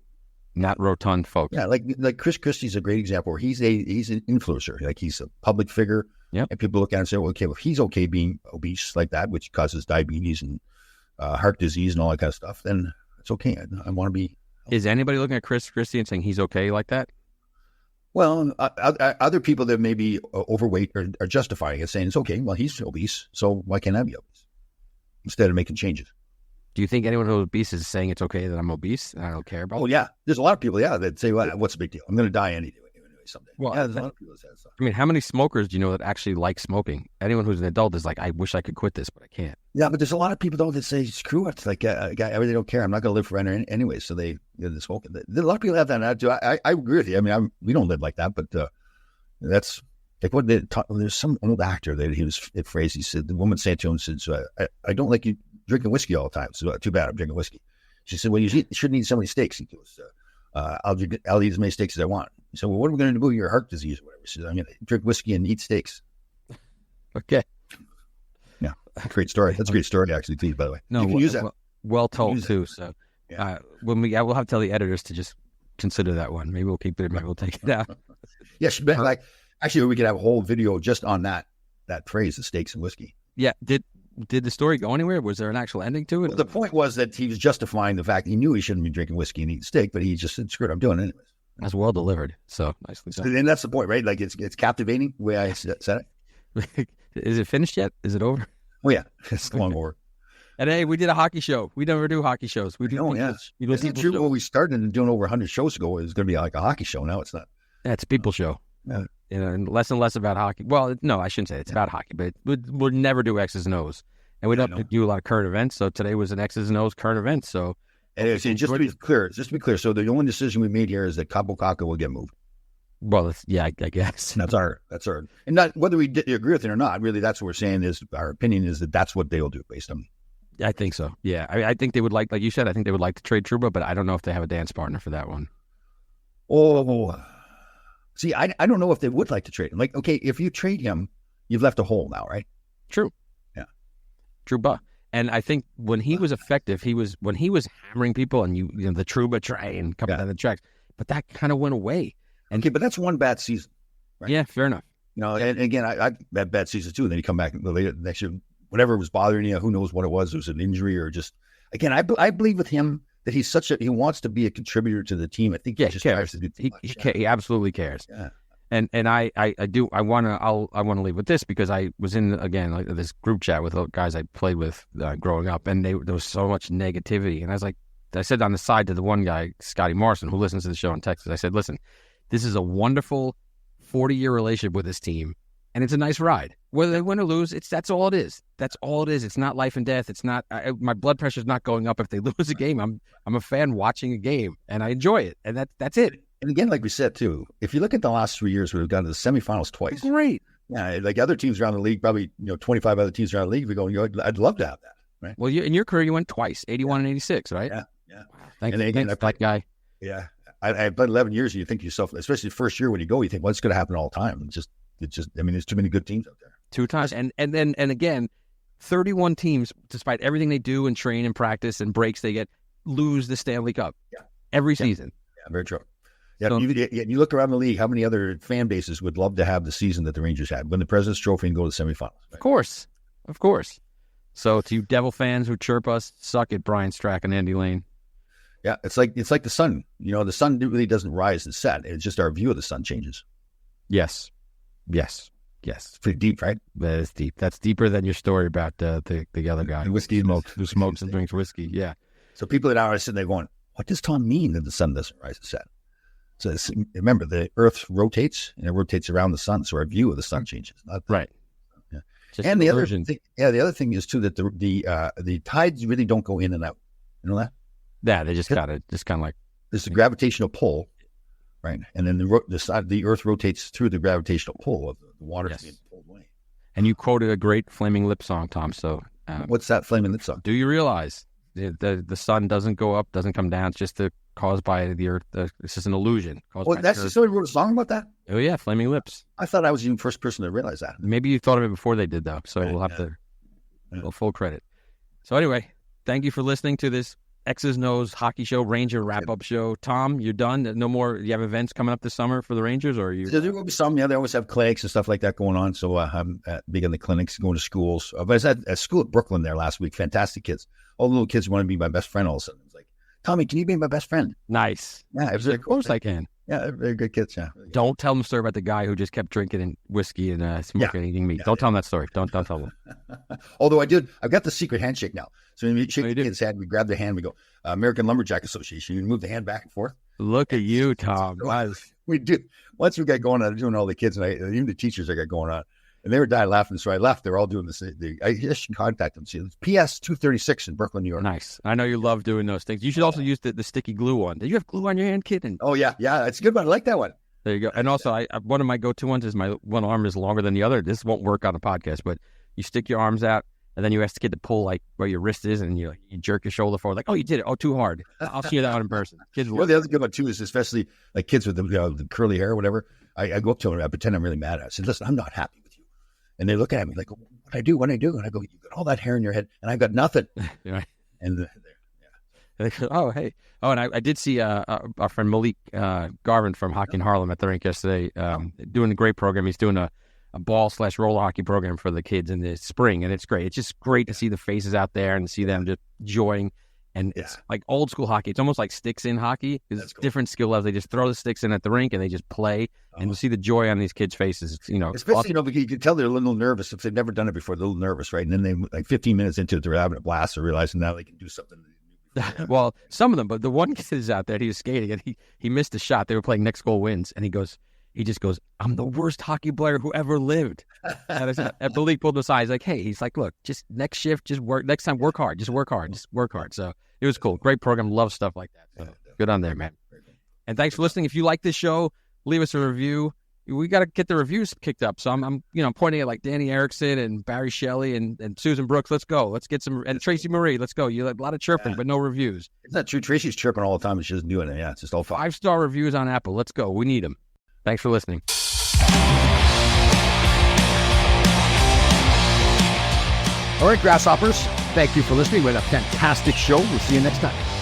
not rotund folks. Yeah, like Chris Christie's a great example where he's an influencer. Like he's a public figure. Yep. And people look at him and say, well, okay, well, if he's okay being obese like that, which causes diabetes and heart disease and all that kind of stuff, then it's okay. I want to be. Is anybody looking at Chris Christie and saying he's okay like that? Well, other people that may be overweight are justifying it, saying it's okay. Well, he's obese, so why can't I be obese? Instead of making changes. Do you think anyone who's obese is saying it's okay that I'm obese and I don't care about it? Oh, yeah. There's a lot of people, that say, well, what's the big deal? I'm going to die anyway someday. Well, there's a lot of people that say that stuff. I mean, how many smokers do you know that actually like smoking? Anyone who's an adult is like, I wish I could quit this, but I can't. Yeah, but there's a lot of people, though, that say, screw it. Like, I really don't care. I'm not going to live forever anyway, so they smoke. A lot of people have that attitude. I agree with you. I mean, we don't live like that, but that's like what there's some old actor that he was phrased. He said, the woman said to him, says, I don't like you drinking whiskey all the time. So too bad I'm drinking whiskey. She said, well, you shouldn't eat so many steaks. He goes, I'll eat as many steaks as I want. He said, well, what are we going to do with your heart disease or whatever? She said, I'm going to drink whiskey and eat steaks. Okay. Yeah. Great story. That's a great story, actually, too, by the way. No, you can use that. Well told, too. So we'll have to tell the editors to just consider that one. Maybe we'll keep it. Maybe we'll take it out. Yes. Actually, we could have a whole video just on that phrase, the steaks and whiskey. Yeah. Did the story go anywhere? Was there an actual ending to it? Well, the point was that he was justifying the fact he knew he shouldn't be drinking whiskey and eating steak, but he just said, screw it, I'm doing it anyways. That's well delivered. So nicely said. And that's the point, right? Like it's captivating the way I said it. Is it finished yet? Is it over? Oh, yeah. It's long over. And hey, we did a hockey show. We never do hockey shows. We do. Isn't it true when we started doing over 100 shows ago, it was going to be like a hockey show. Now it's not. Yeah, it's a people show. Yeah. And less and less about hockey. Well, no, I shouldn't say it's about hockey, but we'll never do X's and O's. And we don't do a lot of current events. So today was an X's and O's current event. So and just to be clear, so the only decision we made here is that Cabo Caca will get moved. Well, I guess. And that's our, and not whether we agree with it or not, really, that's what we're saying is our opinion is that that's what they'll do based on. I think so. Yeah. I think they would like you said, I think they would like to trade Trouba, but I don't know if they have a dance partner for that one. Oh, see, I don't know if they would like to trade him. Like, okay, if you trade him, you've left a hole now, right? True. Yeah. Trouba. And I think when he was effective, when he was hammering people and the Trouba train coming down the tracks, but that kind of went away. Okay, but that's one bad season. Right? Yeah, fair enough. And again, I had bad season too. And then you come back later next year, whatever was bothering you, who knows what it was an injury or just, again, I believe with him that he wants to be a contributor to the team. I think he just cares. Tries to do too much. He absolutely cares. Yeah. And I want to leave with this because I was in again this group chat with guys I played with growing up, and there was so much negativity. And I said on the side to the one guy, Scotty Morrison, who listens to the show in Texas, I said, listen, this is a wonderful 40-year relationship with this team, and it's a nice ride. Whether they win or lose, that's all it is. That's all it is. It's not life and death. It's not. My blood pressure is not going up if they lose a game. I'm a fan watching a game, and I enjoy it, and that's it. And again, like we said too, if you look at the last 3 years, we've gone to the semifinals twice. Great. Yeah, like other teams around the league, probably 25 other teams around the league. We go, I'd love to have that. Right. Well, in your career, you went twice, 81 and 86, right? Yeah. Wow. Thanks, that guy. Yeah. I played 11 years, and you think to yourself, especially the first year when you go, you think, well, it's going to happen all the time. It's just, I mean, there's too many good teams out there. 2 times. And again, 31 teams, despite everything they do and train and practice and breaks they get, lose the Stanley Cup every season. Yeah, very true. Yeah, so, you look around the league, how many other fan bases would love to have the season that the Rangers had, win the President's Trophy and go to the semifinals? Right? Of course. So to you Devil fans who chirp us, suck it, Brian Strack and Andy Lane. Yeah, it's like the sun. The sun really doesn't rise and set. It's just our view of the sun changes. Yes. It's pretty deep, right? That is deep. That's deeper than your story about the other guy who smokes and drinks whiskey. Yeah. So people that are sitting there going, what does Tom mean that the sun doesn't rise and set? So remember, the Earth rotates, and it rotates around the sun, so our view of the sun changes. Right. Yeah. And the other thing is too that the tides really don't go in and out. You know that? Yeah, they just kind of like there's a gravitational pull, right? And then the Earth rotates through the gravitational pull of the water being pulled away. And you quoted a great Flaming Lips song, Tom. So what's that Flaming Lips song? Do you realize the sun doesn't go up, doesn't come down? It's just caused by the Earth. It's just an illusion. Somebody wrote a song about that? Oh yeah, Flaming Lips. I thought I was the first person to realize that. Maybe you thought of it before they did, though. So we'll have to full credit. So anyway, thank you for listening to this X's Nose hockey show, Ranger wrap-up show. Tom, you're done? No more? You have events coming up this summer for the Rangers, or are you? There will be some. Yeah, they always have clinics and stuff like that going on. So I'm big on the clinics, going to schools. But I was at a school at Brooklyn there last week. Fantastic kids. All the little kids want to be my best friend all of a sudden. It's like, Tommy, can you be my best friend? Nice. Yeah, of course I can. Yeah, they're good kids. Yeah. Don't tell them the story about the guy who just kept drinking and whiskey and smoking and eating meat. Don't tell them that story. Don't tell them. Although I've got the secret handshake now. So when we shake the kid's hand, we grab the hand, we go, American Lumberjack Association. You move the hand back and forth. Look at you, Tom. We do. Once we got going on, doing all the kids and even the teachers I got going on, and they were dying laughing. So I left. They're all doing this. I just contact them. See, it's PS 236 in Brooklyn, New York. Nice. I know you love doing those things. You should also use the sticky glue one. Did you have glue on your hand, kid? Oh yeah, it's a good one. I like that one. There you go. And also, one of my go-to ones is my one arm is longer than the other. This won't work on a podcast, but you stick your arms out, and then you ask the kid to pull like where your wrist is, and you jerk your shoulder forward, like, oh, you did it. Oh, too hard. I'll see you that one in person. Kids. The other good one too is especially like kids with the curly hair or whatever. I go up to them and I pretend I'm really mad at them. I said, listen, I'm not happy with you. And they look at me like, what I do? And I go, you got all that hair in your head, and I've got nothing. Right. And oh, hey. Oh, and I did see our friend Malik Garvin from Hockey in Harlem at the rink yesterday doing a great program. He's doing a ball/roller hockey program for the kids in the spring, and it's great. It's just great to see the faces out there and see them just enjoying. And it's like old school hockey. It's almost like sticks in hockey. It's different skill levels. They just throw the sticks in at the rink and they just play. And you see the joy on these kids' faces. Especially, because you can tell they're a little nervous if they've never done it before. They're a little nervous, right? And then they, like 15 minutes into it, they're having a blast. They're realizing now they can do something. Well, some of them, but the one kid is out there. He was skating and he missed a shot. They were playing next goal wins, and he just goes, "I'm the worst hockey player who ever lived." And Malik pulled him aside. He's like, look, just next shift, just work. Next time, work hard. Just work hard. So it was cool. Great program. Love stuff like that. So good on there, man. And thanks for listening. If you like this show, leave us a review. We got to get the reviews kicked up. So I'm pointing at like Danny Erickson and Barry Shelley and Susan Brooks. Let's go. Let's get some, and Tracy Marie. Let's go. You have a lot of chirping, but no reviews. It's not true. Tracy's chirping all the time, and she doesn't do it. Yeah, it's just all 5-star reviews on Apple. Let's go. We need them. Thanks for listening. All right, Grasshoppers, thank you for listening. We had a fantastic show. We'll see you next time.